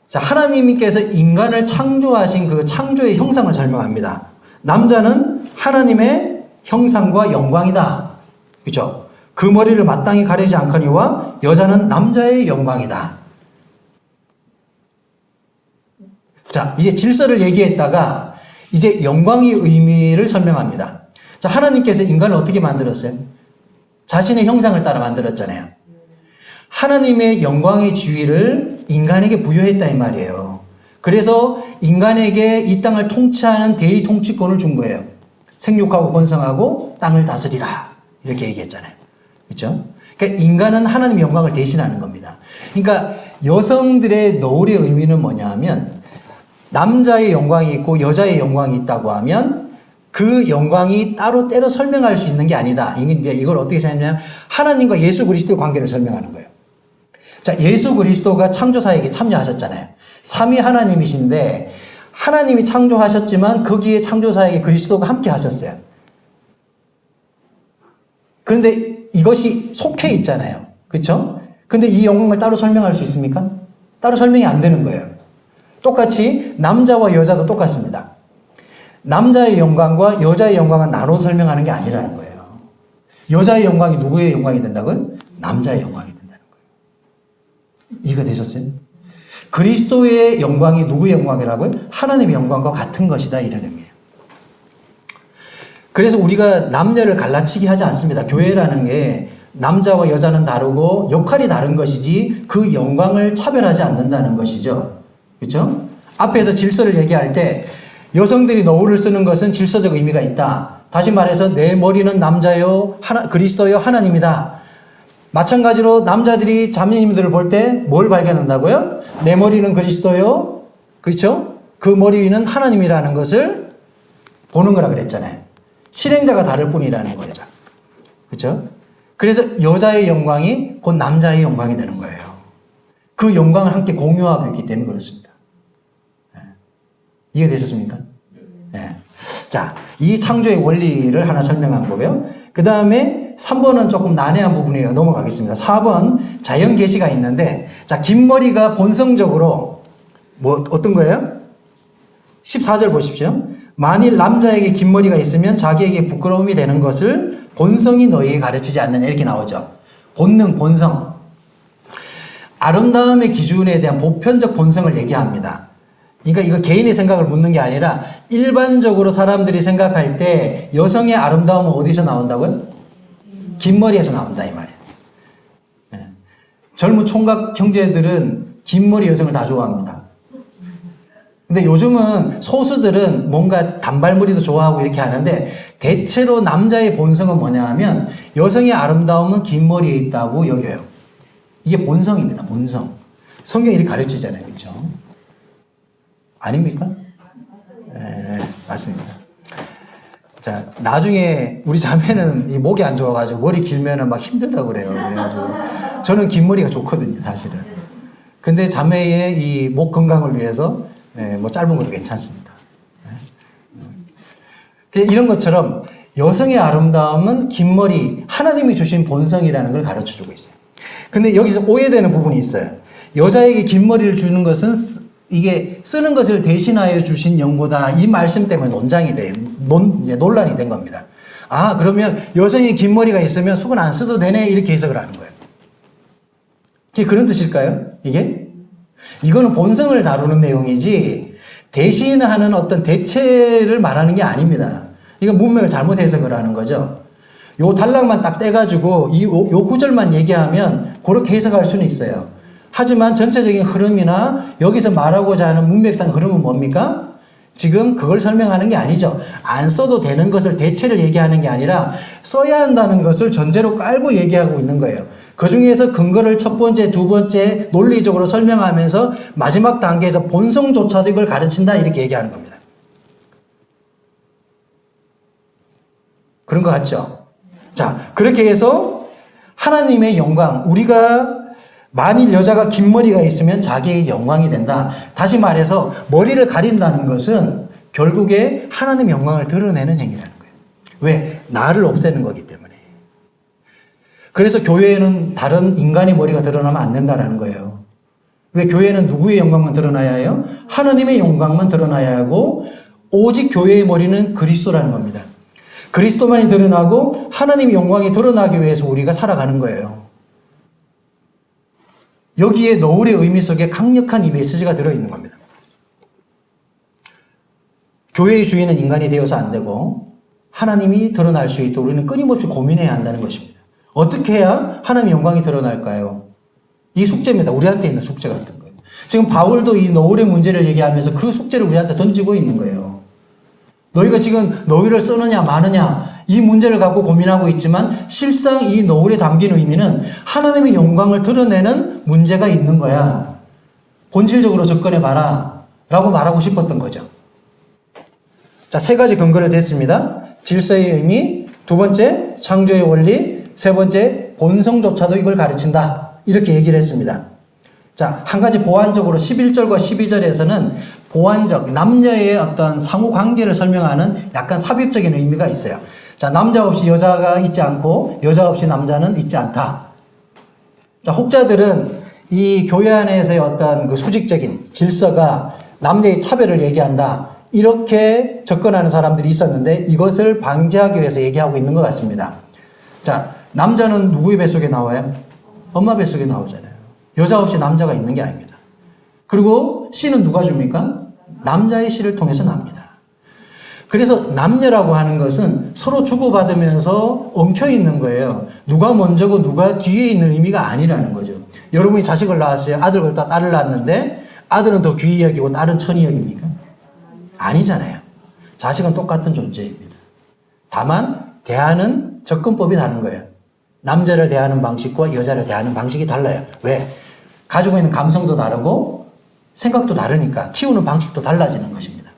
자, 하나님께서 인간을 창조하신 그 창조의 형상을 설명합니다. 남자는 하나님의 형상과 영광이다. 그죠? 그 머리를 마땅히 가리지 않거니와 여자는 남자의 영광이다. 자, 이제 질서를 얘기했다가 이제 영광의 의미를 설명합니다. 자, 하나님께서 인간을 어떻게 만들었어요? 자신의 형상을 따라 만들었잖아요. 하나님의 영광의 지위를 인간에게 부여했다 이 말이에요. 그래서 인간에게 이 땅을 통치하는 대의 통치권을 준 거예요. 생육하고 번성하고 땅을 다스리라 이렇게 얘기했잖아요. 그렇죠? 그러니까 인간은 하나님의 영광을 대신하는 겁니다. 그러니까 여성들의 너울의 의미는 뭐냐 하면 남자의 영광이 있고 여자의 영광이 있다고 하면 그 영광이 따로 때려 설명할 수 있는 게 아니다. 이걸 어떻게 생각하냐면 하나님과 예수 그리스도의 관계를 설명하는 거예요. 자, 예수 그리스도가 창조사역에 참여하셨잖아요. 삼위 하나님이신데 하나님이 창조하셨지만 거기에 창조사역에 그리스도가 함께 하셨어요. 그런데 이것이 속해 있잖아요. 그렇죠? 근데 이 영광을 따로 설명할 수 있습니까? 따로 설명이 안 되는 거예요. 똑같이 남자와 여자도 똑같습니다. 남자의 영광과 여자의 영광은 나눠 설명하는 게 아니라는 거예요. 여자의 영광이 누구의 영광이 된다고요? 남자의 영광이 된다는 거예요. 이해가 되셨어요? 그리스도의 영광이 누구의 영광이라고요? 하나님의 영광과 같은 것이다 이런 의미예요. 그래서 우리가 남녀를 갈라치기 하지 않습니다. 교회라는 게 남자와 여자는 다르고 역할이 다른 것이지 그 영광을 차별하지 않는다는 것이죠. 그렇죠? 앞에서 질서를 얘기할 때 여성들이 너울을 쓰는 것은 질서적 의미가 있다. 다시 말해서 내 머리는 남자요, 그리스도요, 하나님이다. 마찬가지로 남자들이 자매님들을 볼 때 뭘 발견한다고요? 내 머리는 그리스도요, 그렇죠? 그 머리 위는 하나님이라는 것을 보는 거라 그랬잖아요. 실행자가 다를 뿐이라는 거죠. 그렇죠? 그래서 여자의 영광이 곧 남자의 영광이 되는 거예요. 그 영광을 함께 공유하고 있기 때문에 그렇습니다. 이해되셨습니까? 네. 자, 이 창조의 원리를 하나 설명한 거고요. 그 다음에 3번은 조금 난해한 부분이라 넘어가겠습니다. 4번 자연 계시가 있는데, 자, 긴 머리가 본성적으로 뭐 어떤 거예요? 14절 보십시오. 만일 남자에게 긴 머리가 있으면 자기에게 부끄러움이 되는 것을 본성이 너희에게 가르치지 않느냐 이렇게 나오죠. 본능, 본성. 아름다움의 기준에 대한 보편적 본성을 얘기합니다. 그러니까 이거 개인의 생각을 묻는 게 아니라 일반적으로 사람들이 생각할 때 여성의 아름다움은 어디서 나온다고요? 긴 머리에서 나온다 이 말이에요. 네. 젊은 총각 형제들은 긴 머리 여성을 다 좋아합니다. 근데 요즘은 소수들은 뭔가 단발머리도 좋아하고 이렇게 하는데 대체로 남자의 본성은 뭐냐 하면 여성의 아름다움은 긴 머리에 있다고 여겨요. 이게 본성입니다. 본성. 성경이 이렇게 가르치잖아요. 그렇죠? 아닙니까? 네, 맞습니다. 자, 나중에 우리 자매는 이 목이 안 좋아가지고 머리 길면은 막 힘들다고 그래요. 그래가지고 저는 긴 머리가 좋거든요, 사실은. 근데 자매의 이 목 건강을 위해서 뭐 짧은 것도 괜찮습니다. 이런 것처럼 여성의 아름다움은 긴 머리, 하나님이 주신 본성이라는 걸 가르쳐주고 있어요. 근데 여기서 오해되는 부분이 있어요. 여자에게 긴 머리를 주는 것은 이게 쓰는 것을 대신하여 주신 영보다 이 말씀 때문에 논란이 된 겁니다. 아, 그러면 여성이 긴 머리가 있으면 수건 안 써도 되네 이렇게 해석을 하는 거예요. 이게 그런 뜻일까요? 이게? 이거는 본성을 다루는 내용이지 대신하는 어떤 대체를 말하는 게 아닙니다. 이건 문맥을 잘못 해석을 하는 거죠. 요 단락만 딱 떼가지고 요 구절만 얘기하면 그렇게 해석할 수는 있어요. 하지만 전체적인 흐름이나 여기서 말하고자 하는 문맥상 흐름은 뭡니까? 지금 그걸 설명하는 게 아니죠. 안 써도 되는 것을 대체를 얘기하는 게 아니라 써야 한다는 것을 전제로 깔고 얘기하고 있는 거예요. 그 중에서 근거를 첫 번째, 두 번째 논리적으로 설명하면서 마지막 단계에서 본성조차도 이걸 가르친다 이렇게 얘기하는 겁니다. 그런 것 같죠? 자, 그렇게 해서 하나님의 영광, 우리가 만일 여자가 긴 머리가 있으면 자기의 영광이 된다. 다시 말해서 머리를 가린다는 것은 결국에 하나님의 영광을 드러내는 행위라는 거예요. 왜? 나를 없애는 거기 때문에. 그래서 교회에는 다른 인간의 머리가 드러나면 안 된다는 거예요. 왜? 교회는 누구의 영광만 드러나야 해요? 하나님의 영광만 드러나야 하고 오직 교회의 머리는 그리스도라는 겁니다. 그리스도만이 드러나고 하나님의 영광이 드러나기 위해서 우리가 살아가는 거예요. 여기에 너울의 의미 속에 강력한 이 메시지가 들어있는 겁니다. 교회의 주인은 인간이 되어서 안 되고 하나님이 드러날 수 있도록 우리는 끊임없이 고민해야 한다는 것입니다. 어떻게 해야 하나님의 영광이 드러날까요? 이 숙제입니다. 우리한테 있는 숙제 같은 거예요. 지금 바울도 이 너울의 문제를 얘기하면서 그 숙제를 우리한테 던지고 있는 거예요. 너희가 지금 너희를 쓰느냐 마느냐 이 문제를 갖고 고민하고 있지만 실상 이 너울에 담긴 의미는 하나님의 영광을 드러내는 문제가 있는 거야. 본질적으로 접근해봐라 라고 말하고 싶었던 거죠. 자, 세 가지 근거를 댔습니다. 질서의 의미, 두 번째 창조의 원리, 세 번째 본성조차도 이걸 가르친다. 이렇게 얘기를 했습니다. 자, 한 가지 보완적으로 11절과 12절에서는 보완적, 남녀의 어떤 상호 관계를 설명하는 약간 삽입적인 의미가 있어요. 자, 남자 없이 여자가 있지 않고 여자 없이 남자는 있지 않다. 자, 혹자들은 이 교회 안에서의 어떤 그 수직적인 질서가 남녀의 차별을 얘기한다. 이렇게 접근하는 사람들이 있었는데 이것을 방지하기 위해서 얘기하고 있는 것 같습니다. 자, 남자는 누구의 뱃속에 나와요? 엄마 뱃속에 나오잖아요. 여자 없이 남자가 있는 게 아닙니다. 그리고 씨는 누가 줍니까? 남자의 씨를 통해서 납니다. 그래서 남녀라고 하는 것은 서로 주고받으면서 엉켜 있는 거예요. 누가 먼저고 누가 뒤에 있는 의미가 아니라는 거죠. 여러분이 자식을 낳았어요. 아들과 딸을 낳았는데 아들은 더 귀히 여기고 딸은 천히 여깁니까? 아니잖아요. 자식은 똑같은 존재입니다. 다만 대하는 접근법이 다른 거예요. 남자를 대하는 방식과 여자를 대하는 방식이 달라요. 왜? 가지고 있는 감성도 다르고 생각도 다르니까 키우는 방식도 달라지는 것입니다.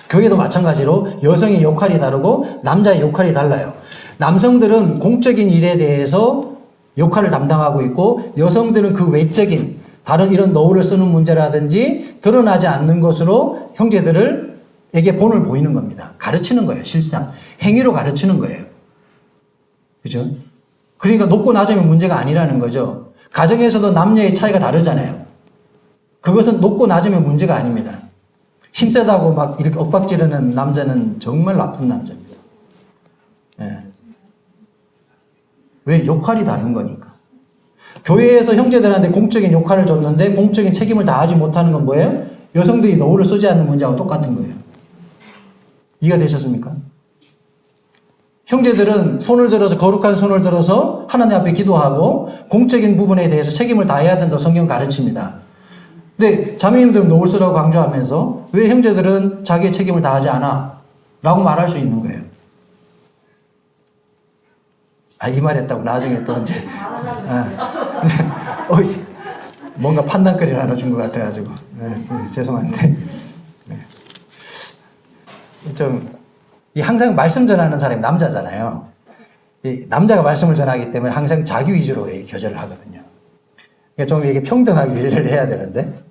교회도 마찬가지로 여성의 역할이 다르고 남자의 역할이 달라요. 남성들은 공적인 일에 대해서 역할을 담당하고 있고 여성들은 그 외적인 다른 이런 노후를 쓰는 문제라든지 드러나지 않는 것으로 형제들에게 본을 보이는 겁니다. 가르치는 거예요. 실상. 행위로 가르치는 거예요. 그죠? 그러니까 높고 낮으면 문제가 아니라는 거죠. 가정에서도 남녀의 차이가 다르잖아요. 그것은 높고 낮으면 문제가 아닙니다. 힘세다고 막 이렇게 엇박지르는 남자는 정말 나쁜 남자입니다. 예. 왜? 역할이 다른 거니까. 교회에서 형제들한테 공적인 역할을 줬는데 공적인 책임을 다하지 못하는 건 뭐예요? 여성들이 노후를 쓰지 않는 문제하고 똑같은 거예요. 이해가 되셨습니까? 형제들은 손을 들어서 거룩한 손을 들어서 하나님 앞에 기도하고 공적인 부분에 대해서 책임을 다해야 된다고 성경은 가르칩니다. 근데 자매님들은 노후를 쓰라고 강조하면서 왜 형제들은 자기의 책임을 다하지 않아? 라고 말할 수 있는 거예요. 이 말 했다고 나중에 또 이제 뭔가 판단거리를 하나 준 것 같아가지고 죄송한데 항상 말씀 전하는 사람이 남자잖아요. 남자가 말씀을 전하기 때문에 항상 자기 위주로 교제를 하거든요. 그러니까 좀 이게 평등하게 교제를 해야 되는데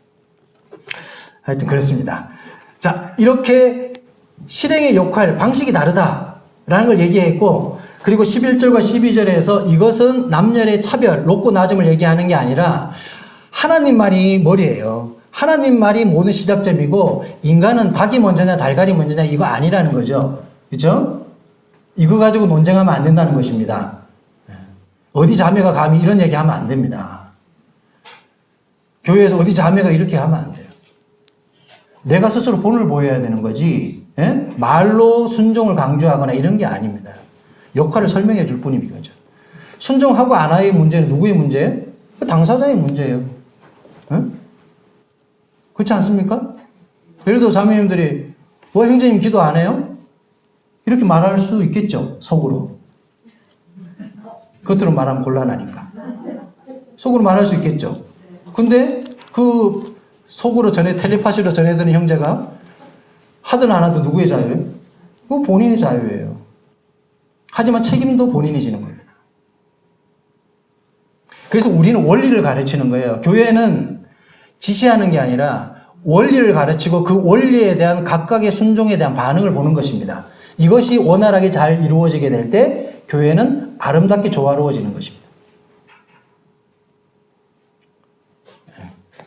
하여튼 그렇습니다. 자, 이렇게 실행의 역할, 방식이 다르다라는 걸 얘기했고 그리고 11절과 12절에서 이것은 남녀의 차별, 높고 낮음을 얘기하는 게 아니라 하나님 말이 머리예요. 하나님 말이 모든 시작점이고 인간은 닭이 먼저냐 달걀이 먼저냐 이거 아니라는 거죠. 그렇죠? 이거 가지고 논쟁하면 안 된다는 것입니다. 어디 자매가 감히 이런 얘기하면 안 됩니다. 교회에서 어디 자매가 이렇게 하면 안 돼요. 내가 스스로 본을 보여야 되는 거지 말로 순종을 강조하거나 이런 게 아닙니다. 역할을 설명해 줄 뿐인 거죠. 순종하고 안 하의 문제는 누구의 문제예요? 그 당사자의 문제예요. 응? 그렇지 않습니까? 예를 들어 자매님들이 형제님 기도 안 해요? 이렇게 말할 수 있겠죠. 속으로. 겉으로 말하면 곤란하니까. 속으로 말할 수 있겠죠. 근데 그 속으로 텔레파시로 전해드는 형제가 하든 안 하든 누구의 자유예요? 그거 본인의 자유예요. 하지만 책임도 본인이 지는 겁니다. 그래서 우리는 원리를 가르치는 거예요. 교회는 지시하는 게 아니라 원리를 가르치고 그 원리에 대한 각각의 순종에 대한 반응을 보는 것입니다. 이것이 원활하게 잘 이루어지게 될 때 교회는 아름답게 조화로워지는 것입니다.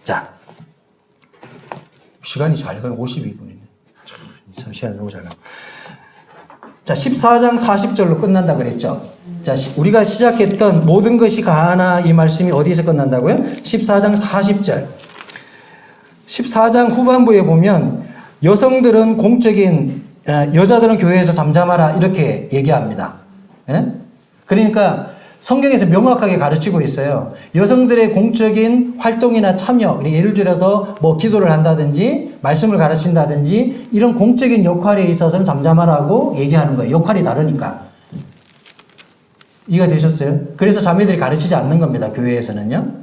자, 시간이 잘 가요. 52분이네. 참 시간이 너무 잘 가요. 자, 14장 40절로 끝난다 그랬죠. 자, 우리가 시작했던 모든 것이 가하나 이 말씀이 어디서 끝난다고요? 14장 40절. 14장 후반부에 보면 여성들은 공적인, 여자들은 교회에서 잠잠하라 이렇게 얘기합니다. 예? 그러니까 성경에서 명확하게 가르치고 있어요. 여성들의 공적인 활동이나 참여, 예를 들어서 뭐 기도를 한다든지 말씀을 가르친다든지 이런 공적인 역할에 있어서는 잠잠하라고 얘기하는 거예요. 역할이 다르니까. 이해가 되셨어요? 그래서 자매들이 가르치지 않는 겁니다. 교회에서는요.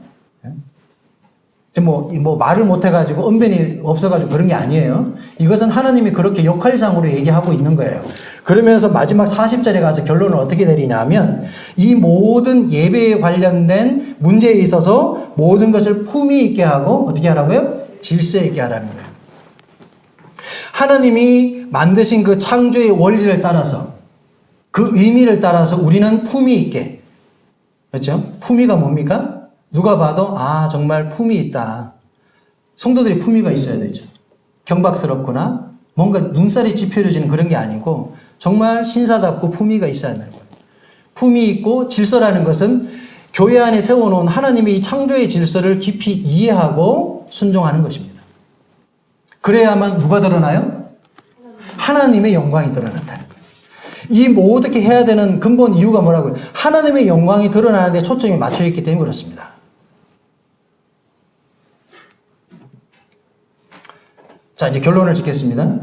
뭐 말을 못해가지고 언변이 없어가지고 그런 게 아니에요. 이것은 하나님이 그렇게 역할상으로 얘기하고 있는 거예요. 그러면서 마지막 40절에 가서 결론을 어떻게 내리냐 하면 이 모든 예배에 관련된 문제에 있어서 모든 것을 품위 있게 하고 어떻게 하라고요? 질서 있게 하라는 거예요. 하나님이 만드신 그 창조의 원리를 따라서 그 의미를 따라서 우리는 품위 있게, 그렇죠? 품위가 뭡니까? 누가 봐도 정말 품위 있다. 성도들이 품위가 있어야 되죠. 경박스럽거나 뭔가 눈살이 찌푸려지는 그런 게 아니고 정말 신사답고 품위가 있어야 하는 거예요. 품위 있고 질서라는 것은 교회 안에 세워놓은 하나님의 이 창조의 질서를 깊이 이해하고 순종하는 것입니다. 그래야만 누가 드러나요? 하나님의 영광이 드러난다는 거예요. 이 모든 게 해야 되는 근본 이유가 뭐라고요? 하나님의 영광이 드러나는 데 초점이 맞춰 있기 때문에 그렇습니다. 자, 이제 결론을 짓겠습니다.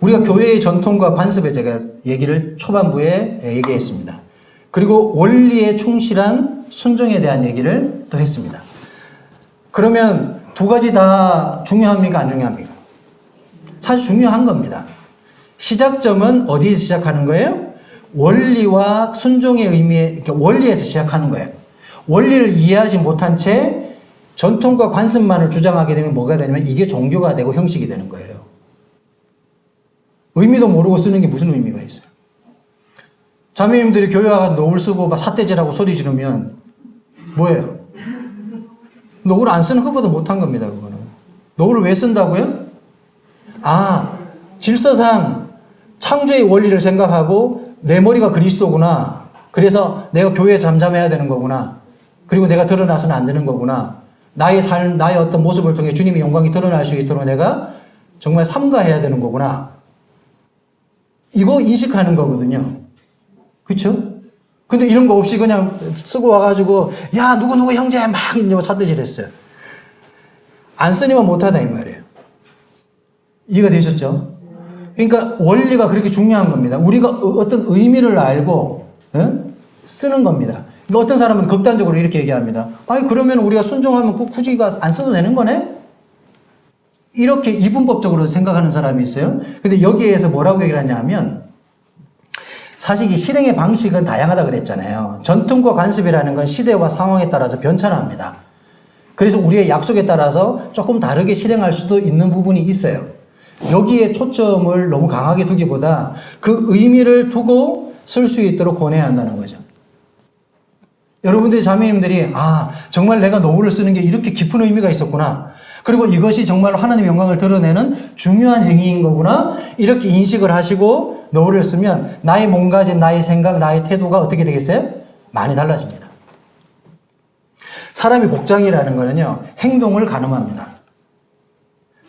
우리가 교회의 전통과 관습에 제가 얘기를 초반부에 얘기했습니다. 그리고 원리에 충실한 순종에 대한 얘기를 또 했습니다. 그러면 두 가지 다 중요합니까? 안 중요합니까? 사실 중요한 겁니다. 시작점은 어디에서 시작하는 거예요? 원리와 순종의 의미에, 그러니까 원리에서 시작하는 거예요. 원리를 이해하지 못한 채 전통과 관습만을 주장하게 되면 뭐가 되냐면 이게 종교가 되고 형식이 되는 거예요. 의미도 모르고 쓰는 게 무슨 의미가 있어요? 자매님들이 교회 와서 노을 쓰고 막 삿대질하고 소리 지르면 뭐예요? 노을 안 쓰는 것보다 못한 겁니다. 그거는. 노을을 왜 쓴다고요? 질서상 창조의 원리를 생각하고 내 머리가 그리스도구나. 그래서 내가 교회에 잠잠해야 되는 거구나. 그리고 내가 드러나서는 안 되는 거구나. 나의 삶, 나의 어떤 모습을 통해 주님의 영광이 드러날 수 있도록 내가 정말 삼가해야 되는 거구나. 이거 인식하는 거거든요. 그쵸? 근데 이런 거 없이 그냥 쓰고 와가지고, 야, 누구 형제 막 이제 삿대질 했어요. 안 쓰니만 못하다, 이 말이에요. 이해가 되셨죠? 그러니까 원리가 그렇게 중요한 겁니다. 우리가 어떤 의미를 알고, 쓰는 겁니다. 그러니까 어떤 사람은 극단적으로 이렇게 얘기합니다. 그러면 우리가 순종하면 굳이 안 써도 되는 거네? 이렇게 이분법적으로 생각하는 사람이 있어요. 근데 여기에서 뭐라고 얘기를 하냐 하면, 사실 이 실행의 방식은 다양하다 그랬잖아요. 전통과 관습이라는 건 시대와 상황에 따라서 변천합니다. 그래서 우리의 약속에 따라서 조금 다르게 실행할 수도 있는 부분이 있어요. 여기에 초점을 너무 강하게 두기보다 그 의미를 두고 쓸 수 있도록 권해야 한다는 거죠. 여러분들이 자매님들이 정말 내가 노후를 쓰는 게 이렇게 깊은 의미가 있었구나. 그리고 이것이 정말로 하나님의 영광을 드러내는 중요한 행위인 거구나. 이렇게 인식을 하시고 노후를 쓰면 나의 몸가짐, 나의 생각, 나의 태도가 어떻게 되겠어요? 많이 달라집니다. 사람이 복장이라는 거는요, 행동을 가늠합니다.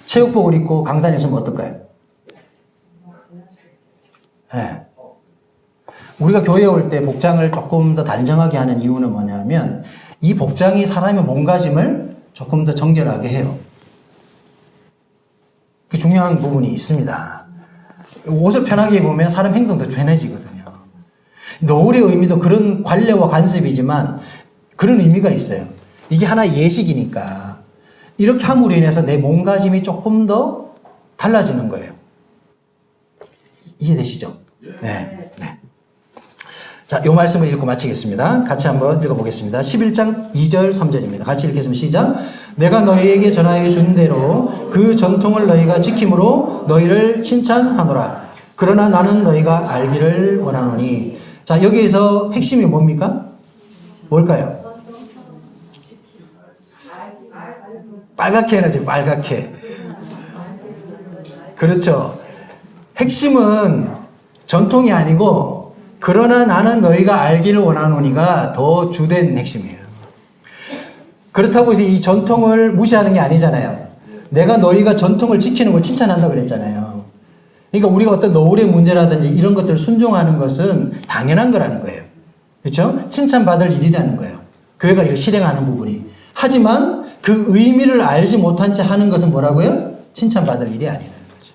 체육복을 입고 강단에 서면 어떨까요? 네. 우리가 교회에 올 때 복장을 조금 더 단정하게 하는 이유는 뭐냐면 이 복장이 사람의 몸가짐을 조금 더 정결하게 해요. 그 중요한 부분이 있습니다. 옷을 편하게 입으면 사람 행동도 편해지거든요. 노을의 의미도 그런 관례와 관습이지만 그런 의미가 있어요. 이게 하나의 예식이니까 이렇게 함으로 인해서 내 몸가짐이 조금 더 달라지는 거예요. 이해되시죠? 네. 네. 자, 이 말씀을 읽고 마치겠습니다. 같이 한번 읽어보겠습니다. 11장 2절 3절입니다. 같이 읽겠습니다. 시작. 내가 너희에게 전하여 준 대로 그 전통을 너희가 지킴으로 너희를 칭찬하노라. 그러나 나는 너희가 알기를 원하노니. 자, 여기에서 핵심이 뭡니까? 뭘까요? 빨갛게 해야지, 빨갛게. 그렇죠. 핵심은 전통이 아니고 그러나 나는 너희가 알기를 원하노니가 더 주된 핵심이에요. 그렇다고 해서 이 전통을 무시하는 게 아니잖아요. 내가 너희가 전통을 지키는 걸 칭찬한다 그랬잖아요. 그러니까 우리가 어떤 노을의 문제라든지 이런 것들을 순종하는 것은 당연한 거라는 거예요. 그렇죠? 칭찬받을 일이라는 거예요. 교회가 이걸 실행하는 부분이. 하지만 그 의미를 알지 못한 채 하는 것은 뭐라고요? 칭찬받을 일이 아니라는 거죠.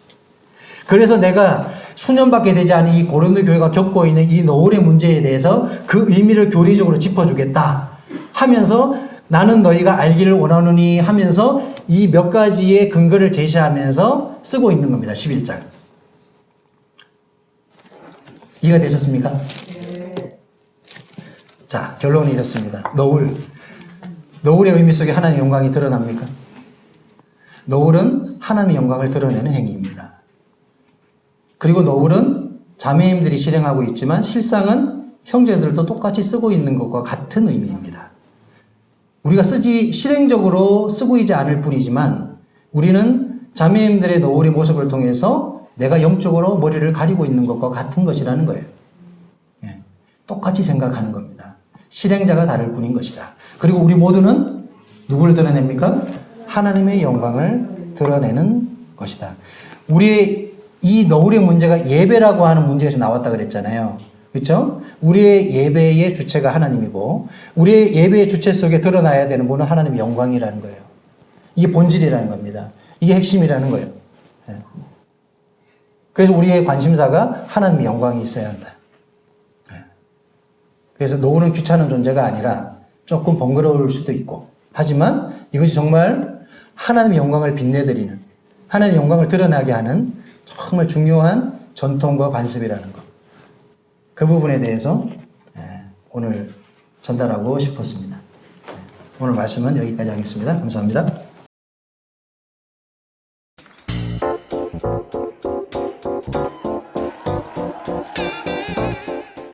그래서 내가 수년밖에 되지 않은 이 고린도 교회가 겪고 있는 이 노을의 문제에 대해서 그 의미를 교리적으로 짚어주겠다 하면서 나는 너희가 알기를 원하노니 하면서 이 몇 가지의 근거를 제시하면서 쓰고 있는 겁니다. 11장. 이해가 되셨습니까? 네. 자, 결론이 이렇습니다. 노을의 의미 속에 하나님의 영광이 드러납니까? 노을은 하나님의 영광을 드러내는 행위입니다. 그리고 노을은 자매님들이 실행하고 있지만 실상은 형제들도 똑같이 쓰고 있는 것과 같은 의미입니다. 우리가 실행적으로 쓰고 있지 않을 뿐이지만 우리는 자매님들의 노을의 모습을 통해서 내가 영적으로 머리를 가리고 있는 것과 같은 것이라는 거예요. 예, 똑같이 생각하는 겁니다. 실행자가 다를 뿐인 것이다. 그리고 우리 모두는 누구를 드러냅니까? 하나님의 영광을 드러내는 것이다. 우리의 이 노을의 문제가 예배라고 하는 문제에서 나왔다 그랬잖아요. 그렇죠? 우리의 예배의 주체가 하나님이고 우리의 예배의 주체 속에 드러나야 되는 분은 하나님의 영광이라는 거예요. 이게 본질이라는 겁니다. 이게 핵심이라는 거예요. 그래서 우리의 관심사가 하나님의 영광이 있어야 한다. 그래서 노을은 귀찮은 존재가 아니라 조금 번거로울 수도 있고 하지만 이것이 정말 하나님의 영광을 빛내드리는 하나님의 영광을 드러나게 하는 정말 중요한 전통과 관습이라는 것. 그 부분에 대해서 오늘 전달하고 싶었습니다. 오늘 말씀은 여기까지 하겠습니다. 감사합니다.